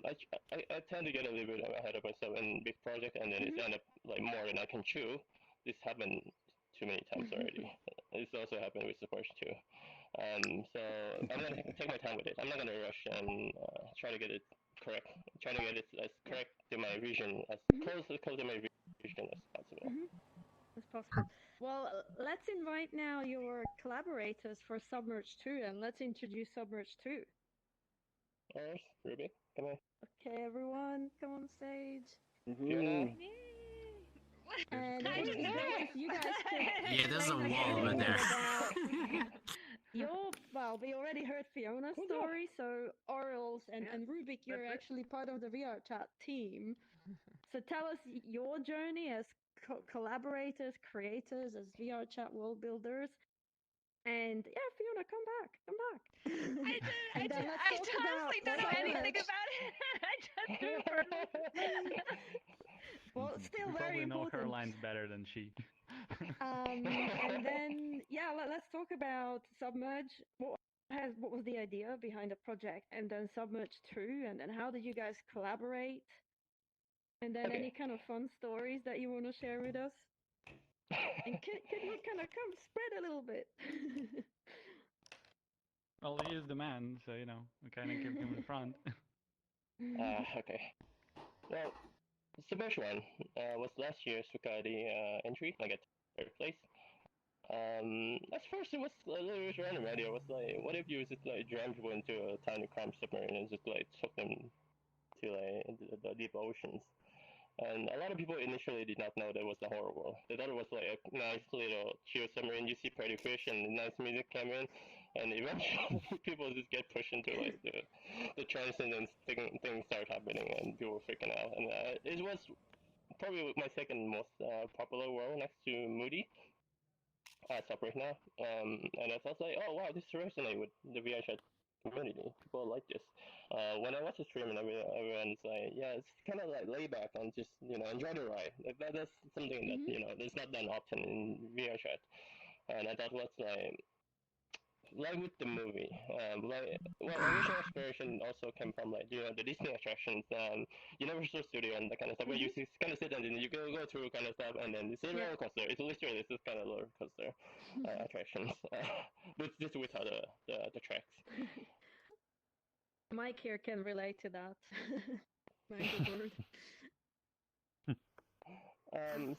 I tend to get a little bit ahead of myself in big project, and then it's end up like more than I can chew. This happened too many times already. This also happened with Submerge 2. So I'm going to take my time with it. I'm not going to rush and try to get it correct. Trying to get it as correct to my vision, as close to my vision as possible. As possible. Well, let's invite now your collaborators for Submerge 2, and let's introduce Submerge 2. Alright, Ruuubick, come on. Okay, everyone, come on stage. Fionna. And it would be great if you guys could Yeah, there's a explain us wall a over little there. bit about we already heard Fiona's story, so Orals and Ruuubick, you're actually part of the VR chat team. So tell us your journey as collaborators, creators, as VR chat world builders. And yeah, Fionna, come back. I honestly don't know anything about it. I just do it for Well, still we very probably know important. her lines better than she. And then let's talk about Submerge. What was the idea behind the project, and then Submerge 2, and then how did you guys collaborate? And then any kind of fun stories that you want to share with us? And could you kind of come spread a little bit? Well, he is the man, so we kind of keep him in front. Okay. Well, Submerge 1 was last year's Spicality entry, like at third place. At first it was a little bit random idea. It was like, what if you just like jam people into a tiny crime submarine and just like took them to like the deep oceans? And a lot of people initially did not know that was the horror world. They thought it was like a nice little chill submarine. You see pretty fish and nice music come in, and eventually people just get pushed into like the transcendence things start happening, and people were freaking out. And it was probably my second most popular world next to Moody as of right now. And I thought like, oh wow, this resonates with the VR chat community. People like this. When I watch a stream and everyone's like, yeah, it's kind of like lay back and just enjoy the ride. Like that's something that that's not done often in VR chat. And I thought was like with the movie, original inspiration also came from like the Disney attractions, Universal Studio and that kind of stuff. Where you kind of sit and then you go through kind of stuff, and then it's a roller coaster. It's literally this kind of roller coaster attractions, but just without the tracks. Mike here can relate to that. Mike the bird.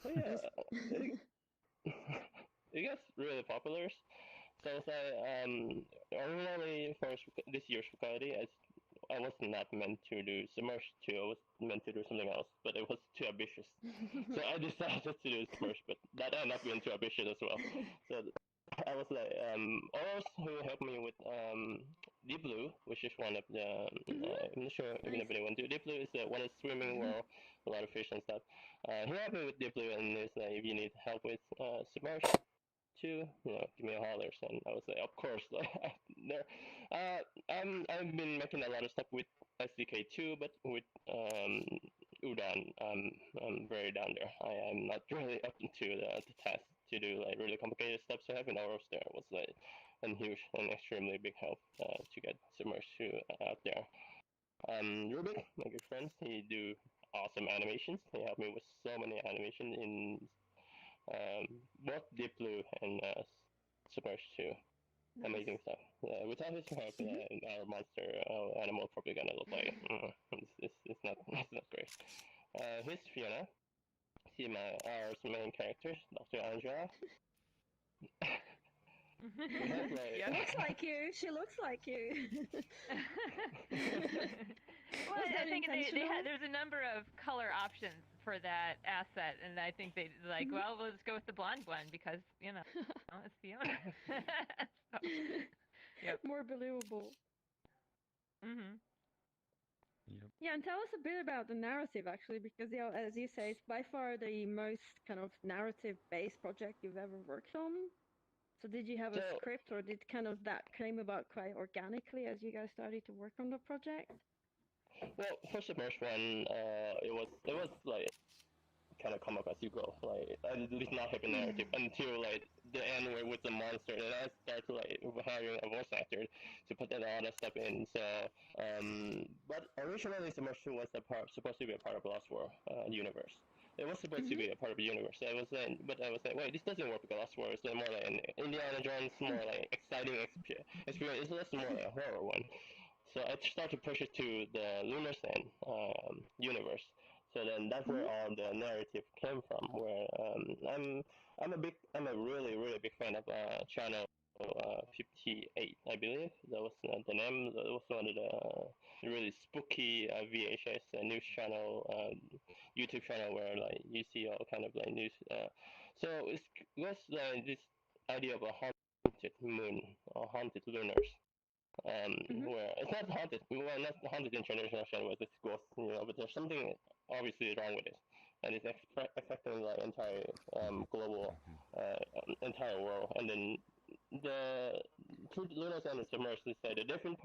So yeah, it gets really popular. So it's originally for this year's Fukadi, I was not meant to do Submerge 2, I was meant to do something else, but it was too ambitious. So I decided to do Submerge, but that ended up being too ambitious as well. So I was like, Oros, who helped me with Deep Blue, which is one of the, I'm not sure if anybody went to Deep Blue, is one of the swimming world, a lot of fish and stuff. He helped me with Deep Blue, and he's like, if you need help with Submerge, give me a holler. And I was like, of course. There, I've been making a lot of stuff with SDK too, but with Udon, I'm very down there. I am not really up to the task to do like really complicated stuff. So having Oros there was like a huge and extremely big help to get Submerge 2 out there. Ruuubick, my good friend, he do awesome animations. He helped me with so many animations in both Deep Blue and Submerge 2. Nice. Amazing stuff. Without his help, our monster animal probably gonna look like it's not great. Here's Fionna. See our main character, Dr. Angela. She looks like you. She looks like you. Well, I think there's a number of color options for that asset, and I think they like, well, we'll just go with the blonde one because it's Fionna. So, more believable. Yep. Yeah, and tell us a bit about the narrative actually, because as you say, it's by far the most kind of narrative-based project you've ever worked on. So did you have a script, or did kind of that came about quite organically as you guys started to work on the project? Well, for Submerge 1, it was like kind of come up as you go. Like I did not have a narrative until like the end with the monster, and I started like hiring a voice actor to put that all that stuff in. So, but originally Submerge 2 was supposed to be a part of Lost World universe. It was supposed to be a part of the universe. But I was like, wait, this doesn't work with the Lost World. It's more like an Indiana Jones, more like exciting experience. It's less more like a horror one. So I started to push it to the Lunar Sand universe. So then that's where all the narrative came from. Where I'm a really big fan of channel 58, I believe. That was the name. That was one of the really spooky VHS news channel, YouTube channel where like you see all kind of like news. So it was like this idea of a haunted moon or haunted lunars. Where it's not haunted, well, not haunted in traditional channel with this ghost, but there's something obviously wrong with it, and it's affecting the entire global, entire world. And then the Lunar Sand and Submerge is like a different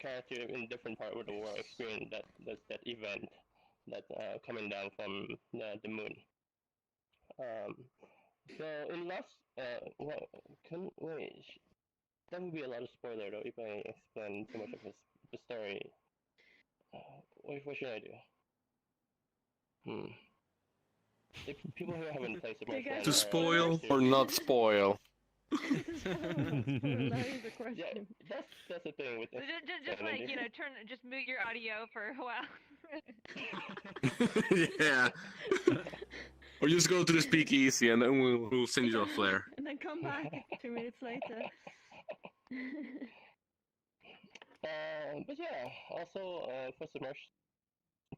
character in different part of the world experience that event that's coming down from the moon. So in last, that would be a lot of spoiler though if I explain too much of the story. What should I do? If people who haven't played Submerge to spoil or not spoil? Yeah, that's the thing with so just like just mute your audio for a while. Yeah. Or just go to the speakeasy and then we'll send you a flare. And then come back 2 minutes later. But yeah, also for Submerge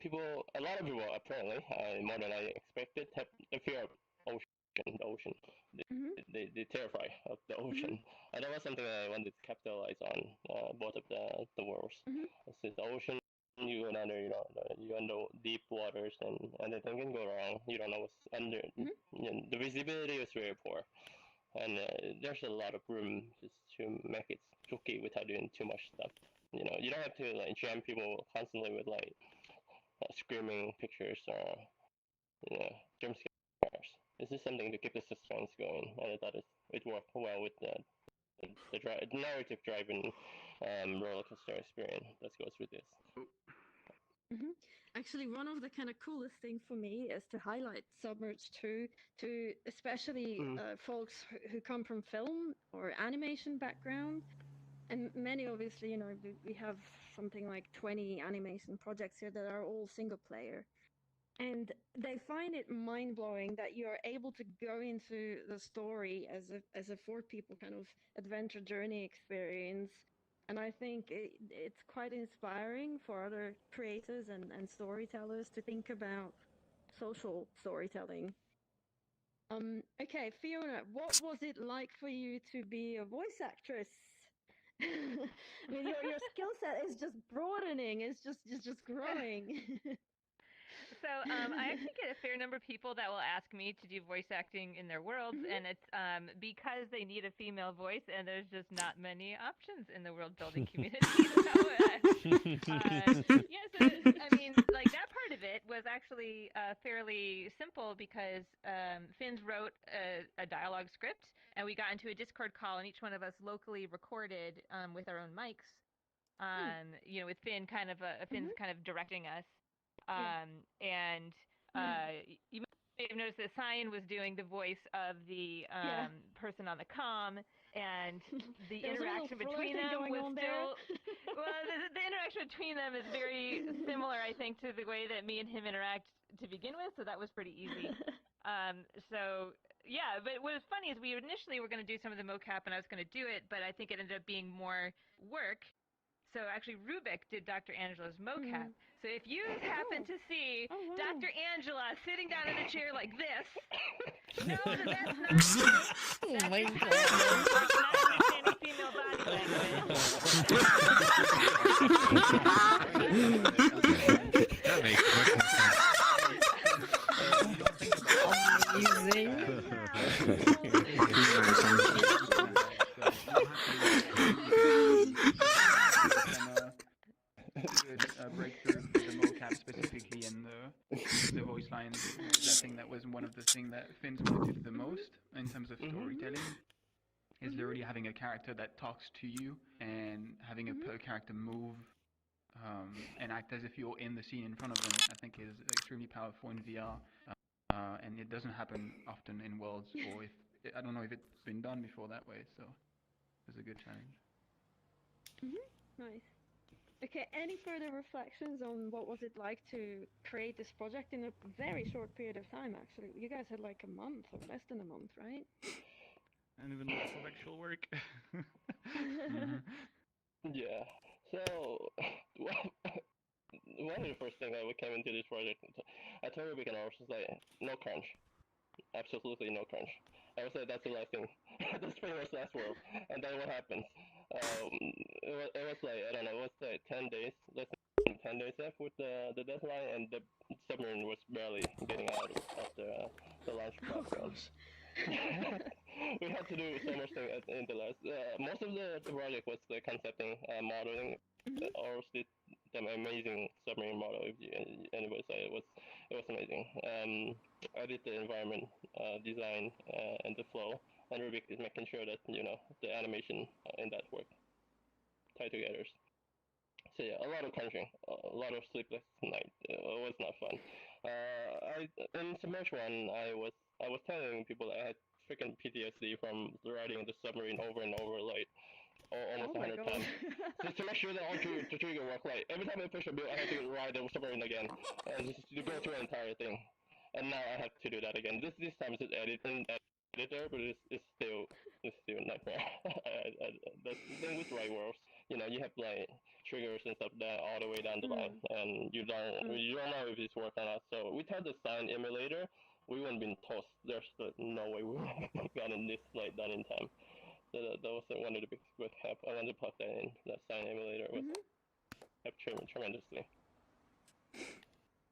a lot of people apparently, more than I expected, have a fear of the ocean. They terrify of the ocean, and that was something I wanted to capitalize on. Both of the worlds. Since the ocean, you go under, you under deep waters, and anything can go wrong. You don't know what's under. The visibility is very poor, and there's a lot of room just to make it spooky without doing too much stuff. You don't have to like jam people constantly with like screaming pictures or jump scares. This is something to keep the suspense going, and I thought it worked well with the narrative driven roller coaster experience that goes with this. Actually, one of the kind of coolest things for me is to highlight Submerge 2 to especially folks who come from film or animation background. And many, obviously, we have something like 20 animation projects here that are all single player. And they find it mind-blowing that you are able to go into the story as a four people kind of adventure journey experience. And I think it's quite inspiring for other creators and storytellers to think about social storytelling. Okay, Fionna, what was it like for you to be a voice actress? I mean, your skill set is just broadening. It's just growing. So I actually get a fair number of people that will ask me to do voice acting in their worlds, and it's because they need a female voice, and there's just not many options in the world building community. So I mean, like that part of it was actually fairly simple because Finn's wrote a dialogue script, and we got into a Discord call, and each one of us locally recorded with our own mics. With Finn kind of Finn's kind of directing us. And you may have noticed that Cyan was doing the voice of the person on the comm, and the interaction between them was still well. The interaction between them is very similar, I think, to the way that me and him interact to begin with. So that was pretty easy. But what was funny is we initially were going to do some of the mocap, and I was going to do it, but I think it ended up being more work. So actually, Ruuubick did Dr. Angela's mocap. So if you happen to see Dr. Angela sitting down in a chair like this, know that that's not me. Oh my God. Not understanding female body language. That makes much breakthrough for the mocap specifically and the voice lines. I think that was one of the things that Finn's wanted to do the most in terms of storytelling. Is literally having a character that talks to you and having a character move and act as if you're in the scene in front of them. I think is extremely powerful in VR, and it doesn't happen often in Worlds, or I don't know if it's been done before that way. So it's a good challenge. Nice. Okay, any further reflections on what was it like to create this project in a very short period of time, actually? You guys had like a month or less than a month, right? And even lots of actual work. Yeah. So, one of the first things that we came into this project, I told Ruuubick and I was just like, no crunch. Absolutely no crunch. I would say that's the last thing. That's pretty much last world. And then what happens? It was like, I don't know, it was like 10 days, less than 10 days left with the deadline, and the submarine was barely getting out of the launch platform. We had to do so much thing in the last. Most of the project was the concepting, modeling. Ours did the amazing submarine model. If anybody saw it, it was amazing. I did the environment design and the flow, and Ruuubick is making sure that the animation in that work tied together. So yeah, a lot of crunching, a lot of sleepless night. It was not fun. In Submerge 1, I was telling people I had freaking PTSD from riding the submarine over and over, like almost 100 times. Just to make sure that all the trigger work right. Every time I push a bit, I have to ride the submarine again, and just to go through the entire thing. And now I have to do that again. This time it's editor, but it's still a nightmare. That's the thing with Right Worlds. You have like triggers and stuff that all the way down the line, and you don't know if it's working or not. So without the sign emulator, we wouldn't been toast. There's no way we would have gotten this like done in time. So that was one of the big good help. I wanted to plug that in. That sign emulator was helped tremendously.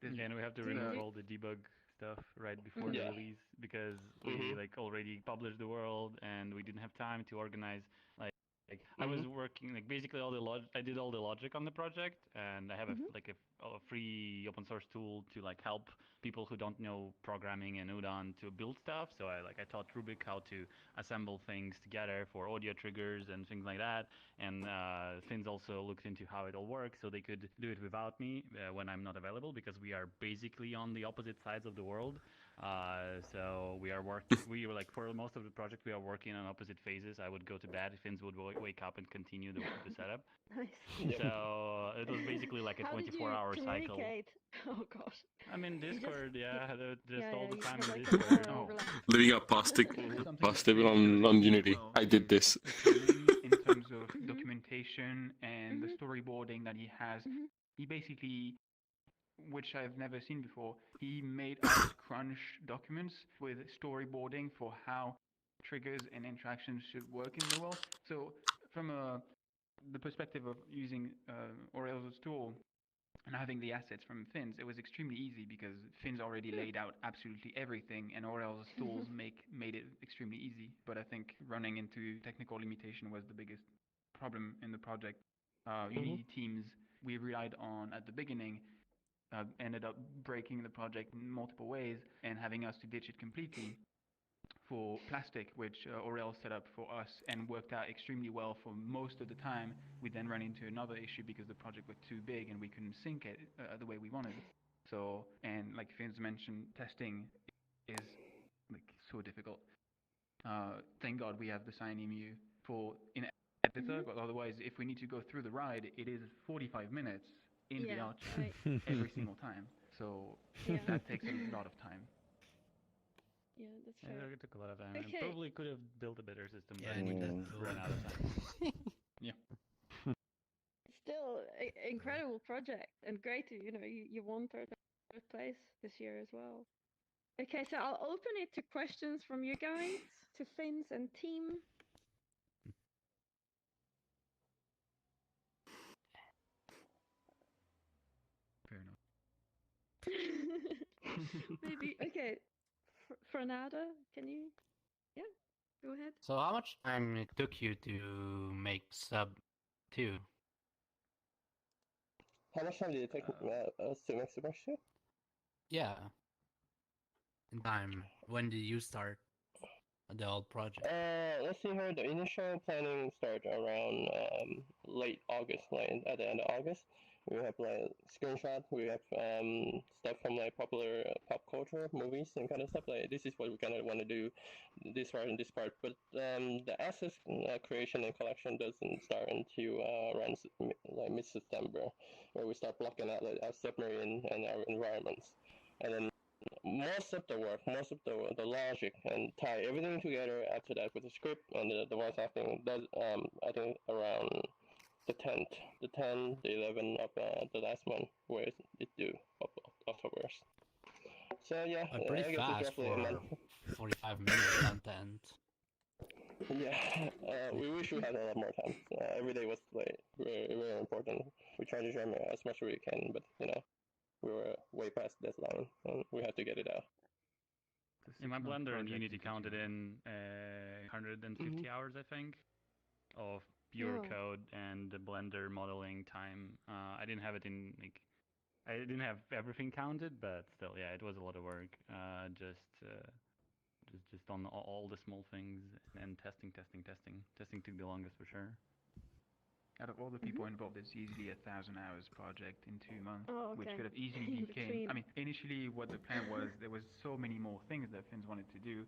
Yeah, and we have to remove all the debug stuff right before the release because we like already published the world and we didn't have time to organize like I was working like basically I did all the logic on the project, and I have a free open source tool to like help people who don't know programming and Udon to build stuff. So I taught Ruuubick how to assemble things together for audio triggers and things like that. And Finns also looked into how it all works, so they could do it without me when I'm not available, because we are basically on the opposite sides of the world. So we were like, for most of the project, we are working on opposite phases. I would go to bed, Finns would wake up and continue the setup. Nice. So it was basically like a 24-hour cycle. Oh gosh. I mean, Discord, just all the time in like Discord. Living up positive on Unity. I did this. In terms of documentation and the storyboarding that he has, he basically, which I've never seen before, he made us crunch documents with storyboarding for how triggers and interactions should work in the world. So from the perspective of using Aurel's tool and having the assets from Finns, it was extremely easy because Finns already laid out absolutely everything, and Aurel's tools made it extremely easy. But I think running into technical limitation was the biggest problem in the project. Unity teams we relied on at the beginning ended up breaking the project in multiple ways and having us to ditch it completely for plastic, which Aurel set up for us and worked out extremely well for most of the time. We then ran into another issue because the project was too big and we couldn't sync it the way we wanted. So, and like Finns mentioned, testing is like so difficult. Thank God we have the SignEmu in editor, but otherwise, if we need to go through the ride, it is 45 minutes in VR chat every single time. So that takes a lot of time. Yeah, that's fair. It took a lot of time. Okay. I probably could have built a better system, but I need that ran out of time. Yeah. Still, incredible project, and great to you won third place this year as well. Okay, so I'll open it to questions from you guys, to Finns and team. Fair enough. Maybe okay. Fernanda, can you? Yeah, go ahead. So how much time it took you to make sub 2? How much time did it take us to make Submerge 2? Yeah. In time. When did you start the whole project? Let's see here. The initial planning started around late August, like at the end of August. We have like screenshots. We have stuff from like popular pop culture, movies, and kind of stuff. Like this is what we kind of want to do, this part and this part. But the assets creation and collection doesn't start until around like mid-September, where we start blocking out like our submarine and our environments, and then most of the work, most of the logic, and tie everything together after that with the script and the voice acting. Does I think around the 10th, the 10th, the 11th of the last month, where it's due of October. So yeah, I'm pretty I guess fast it's roughly a month. 45 minutes content. Yeah, we wish we had a lot more time. Every day was like very, very important. We tried to jam as much as we can, but we were way past deadline, and we had to get it out. In my Blender and Unity counted in 150 hours, I think, of pure code and the Blender modeling time. I didn't have it in I didn't have everything counted, but still, yeah, it was a lot of work. Just on all the small things and testing. Testing took the longest for sure. Out of all the people involved, it's easily 1,000 hours project in 2 months, which could have easily In became. between. I mean, initially, what the plan was, there was so many more things that Finns wanted to do,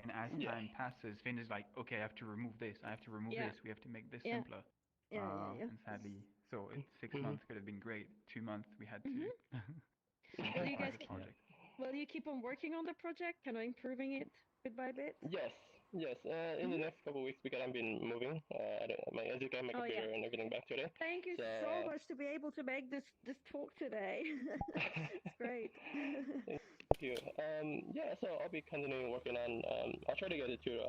and as time passes, Finn is like, okay, I have to remove this, I have to remove this, we have to make this simpler. And sadly, so 6 months could have been great. 2 months, we had to. Will you guys will you keep on working on the project, kind of improving it bit by bit? Yes. In the next couple of weeks, because I've been moving, my just got my Oh, yeah. computer and everything back today. Thank you so much to be able to make this talk today. It's great. Thank you. Yeah, so I'll be continuing working on. I'll try to get it to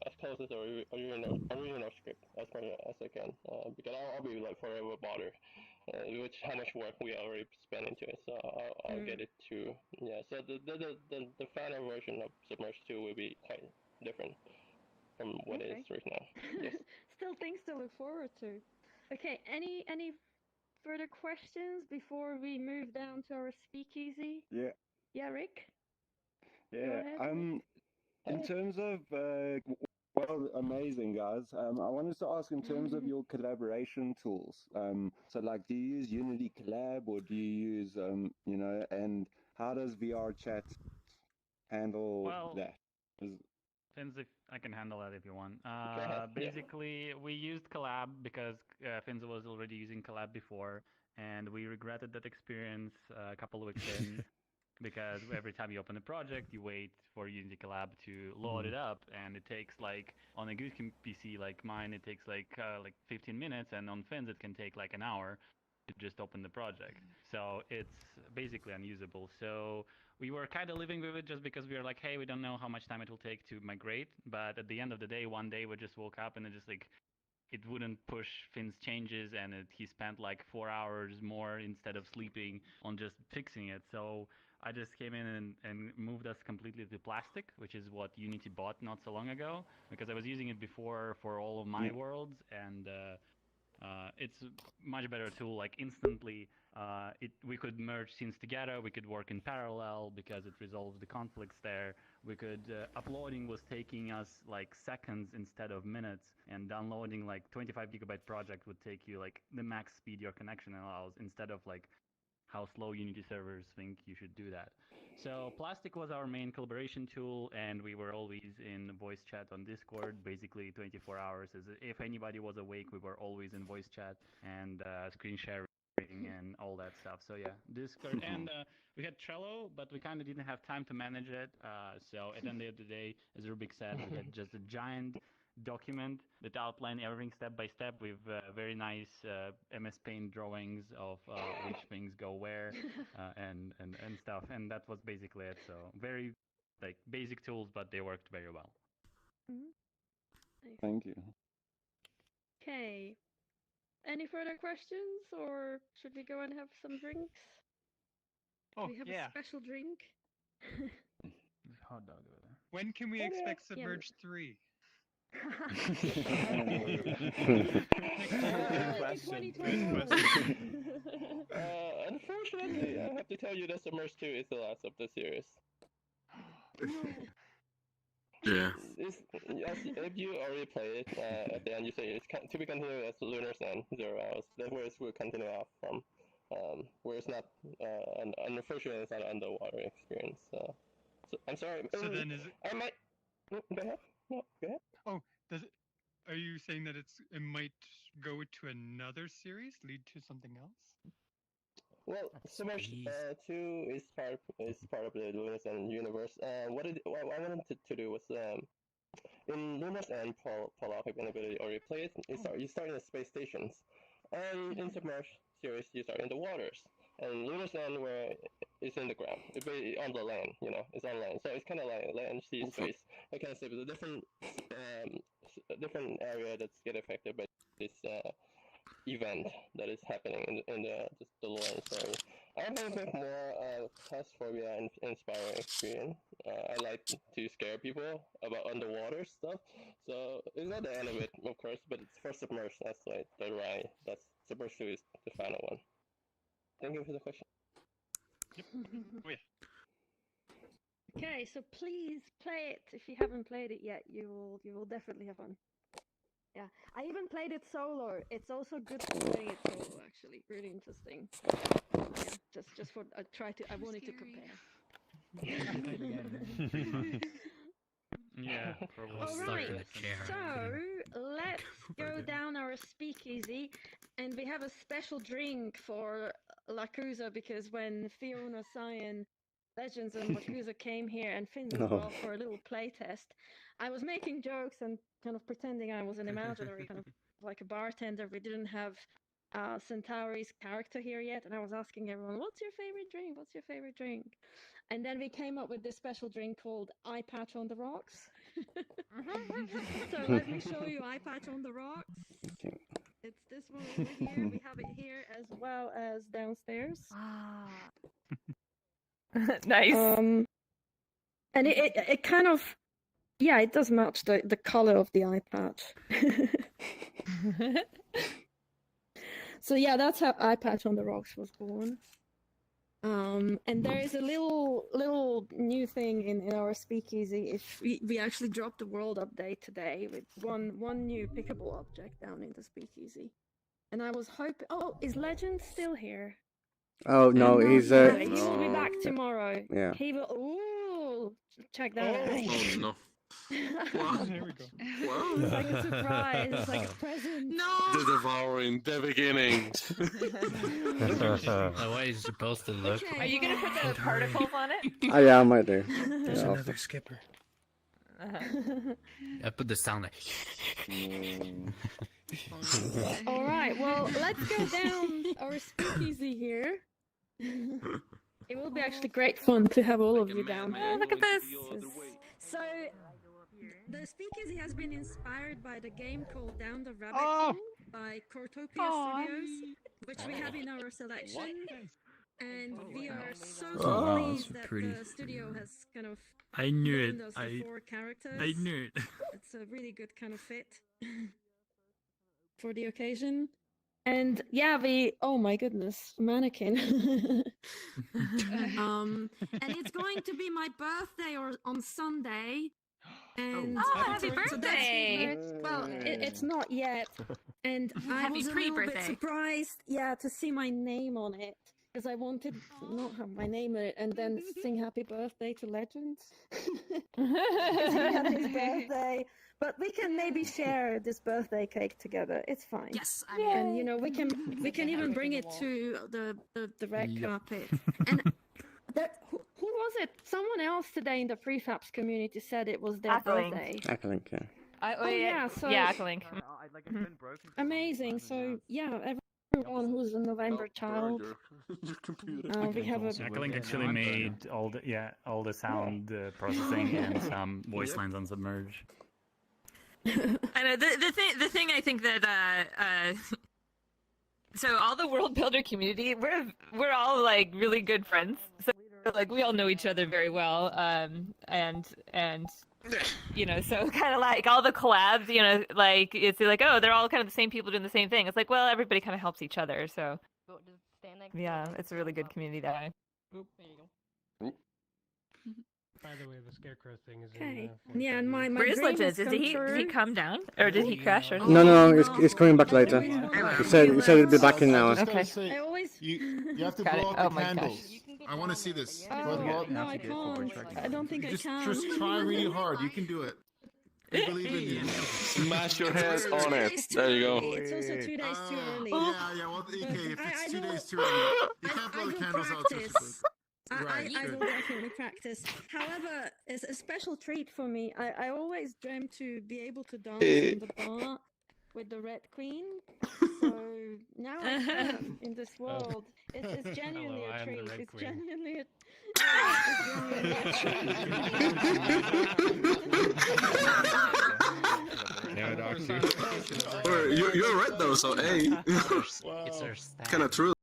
as close as original script as far as I can, because I'll be like forever bother, which how much work we already spent into it. So I'll get it to So the final version of Submerge 2 will be quite different from what it is right now. Yes. Still things to look forward to. Okay, any further questions before we move down to our speakeasy? Yeah. Yeah, Rick? Go Yeah. ahead. In terms of well, amazing guys. I wanted to ask in terms of your collaboration tools. So like, do you use Unity Collab or do you use and how does VR chat handle that? Fins, if I can handle that if you want. ahead. Basically, we used Collab because Fins was already using Collab before, and we regretted that experience a couple of weeks in because every time you open a project, you wait for Unity Collab to load it up, and it takes like on a good PC like mine, it takes like 15 minutes, and on Fins it can take like an hour to just open the project. So it's basically unusable. So we were kind of living with it just because we were like, hey, we don't know how much time it will take to migrate. But at the end of the day, one day we just woke up and it just like, it wouldn't push Finn's changes, and he spent like 4 hours more instead of sleeping on just fixing it. So I just came in and moved us completely to plastic, which is what Unity bought not so long ago, because I was using it before for all of my worlds, and it's a much better tool. Like instantly, we could merge scenes together. We could work in parallel because it resolves the conflicts there. We could uploading was taking us like seconds instead of minutes, and downloading like 25 gigabyte project would take you like the max speed your connection allows, instead of like how slow Unity servers think you should do that. So Plastic was our main collaboration tool, and we were always in voice chat on Discord, basically 24 hours. If anybody was awake, we were always in voice chat and screen sharing and all that stuff. So yeah, Discord. And we had Trello, but we kind of didn't have time to manage it. So at the end of the day, as Ruuubick said, we had just a giant document that outlined everything step by step with very nice MS Paint drawings of which things go where and stuff. And that was basically it. So very like basic tools, but they worked very well. Nice. Thank you. Okay. Any further questions, or should we go and have some drinks? Do we have a special drink? Hot dog over there. When can we expect Submerge 3? Good question. Unfortunately, I have to tell you that Submerge 2 is the last of the series. Yeah. If you already play it, at the end you say it's to be continued as Lunar's End 0 hours. That's where it will continue off from. Where it's not, unfortunately, it's not an underwater experience. So I'm sorry. So then is it? I might. Go ahead. No, go ahead. Oh, does it? Are you saying that it might go to another series, lead to something else? Well, Submerge 2 is part of the Luna's End universe. What I wanted to do was in Luna's End, Paul if anybody already played, you start in the space stations, and in Submerge series you start in the waters. And Luna's End where it's in the ground, it's on the land, it's on land. So it's kind of like land, sea, space. I can say the different area that's get affected by this event that is happening in the lore and story. I have a bit more claustrophobia and inspiring experience. I like to scare people about underwater stuff. So it's not the end of it, of course, but it's for Submerge. That's like the ride. That's Submerge 2 is the final one. Thank you for the question. Yep. Oh, yeah. Okay, so please play it. If you haven't played it yet, you will definitely have fun. Yeah, I even played it solo. It's also good for playing it solo, actually. Really interesting. Yeah, just for I wanted to compare. Yeah, probably. All right, so let's go down our speakeasy, and we have a special drink for Lakuza, because when Fionna, Cyan, Legends and Lakuza came here, and Finn as well, for a little play test, I was making jokes and kind of pretending I was an imaginary kind of like a bartender. We didn't have Centauri's character here yet, and I was asking everyone, "What's your favorite drink? What's your favorite drink?" And then we came up with this special drink called Eye Patch on the Rocks. So let me show you Eye Patch on the Rocks. It's this one over here. We have it here as well as downstairs. Nice. And it kind of, yeah, it does match the color of the eye patch. So yeah, that's how Eye Patch on the Rocks was born. And there is a little new thing in our speakeasy. If we actually dropped the world update today with one new pickable object down in the speakeasy. And I was hoping, oh, is Legend still here? Oh no, he's he will be back tomorrow. Yeah. He will. Ooh, check that out. Oh no. There we go. It's like a surprise. It's like a present. The Devouring, the beginning. The way it's supposed to look. Okay, Are you gonna put the particles on it? Oh yeah, I might do. There's Yeah, another skipper. I put the sound like. All right. Well, let's go down our speakeasy here. It will be actually great fun to have all of you down here. Oh, look at this. So, the speakeasy has been inspired by the game called Down the Rabbit Hole by Cortopia Studios, which we have in our selection. And we are so pleased that the studio has kind of I knew given it. us the 4 characters. I knew it. It's a really good kind of fit for the occasion. And yeah, oh my goodness, mannequin. And it's going to be my birthday on Sunday. And happy birthday! Well, it's not yet. And I Happy was a little bit pre-birthday. surprised, to see my name on it. Because I wanted to not have my name in it and then sing happy birthday to Legend. Because he had his birthday. But we can maybe share this birthday cake together. It's fine. Yes, And you know, we can even bring it to the red carpet. And who was it? Someone else today in the prefabs community said it was their Acklink. birthday. Acklink, yeah. So Acklink. amazing. So yeah, everyone who's a November child. We have a Acklink actually made all the sound processing and some voice lines on Submerge. I know the thing I think that so all the world builder community, we're all like really good friends. So like we all know each other very well. And you know, so kind of like all the collabs, you know, like it's like, oh, they're all kind of the same people doing the same thing. It's like, well, everybody kind of helps each other. So yeah, it's a really good community that way. There you go. By the way, the scarecrow thing is okay. Yeah, and my Where is dream Legends? has Did he come did he true. come down or did he crash or No, it's coming back later. He said he'd be back in an hour. Okay. I always. You have to Got blow it. up Oh the my candles. gosh. I want to see this. Oh, no, I can't. I don't think I can. Just try really hard. You can do it. We believe in you. Smash your head on it. There you go. It's also 2 days too early. Yeah, well, okay, if it's 2 days too early, you can't blow the candles out so quick. I will definitely practice. However, it's a special treat for me. I always dreamt to be able to dance in the bar with the Red Queen. So now I can in this world. It's genuinely Hello, I a am the treat. Red It's Queen. genuinely a Yeah, doctor. You're right though, so hey. It's our Kind of true.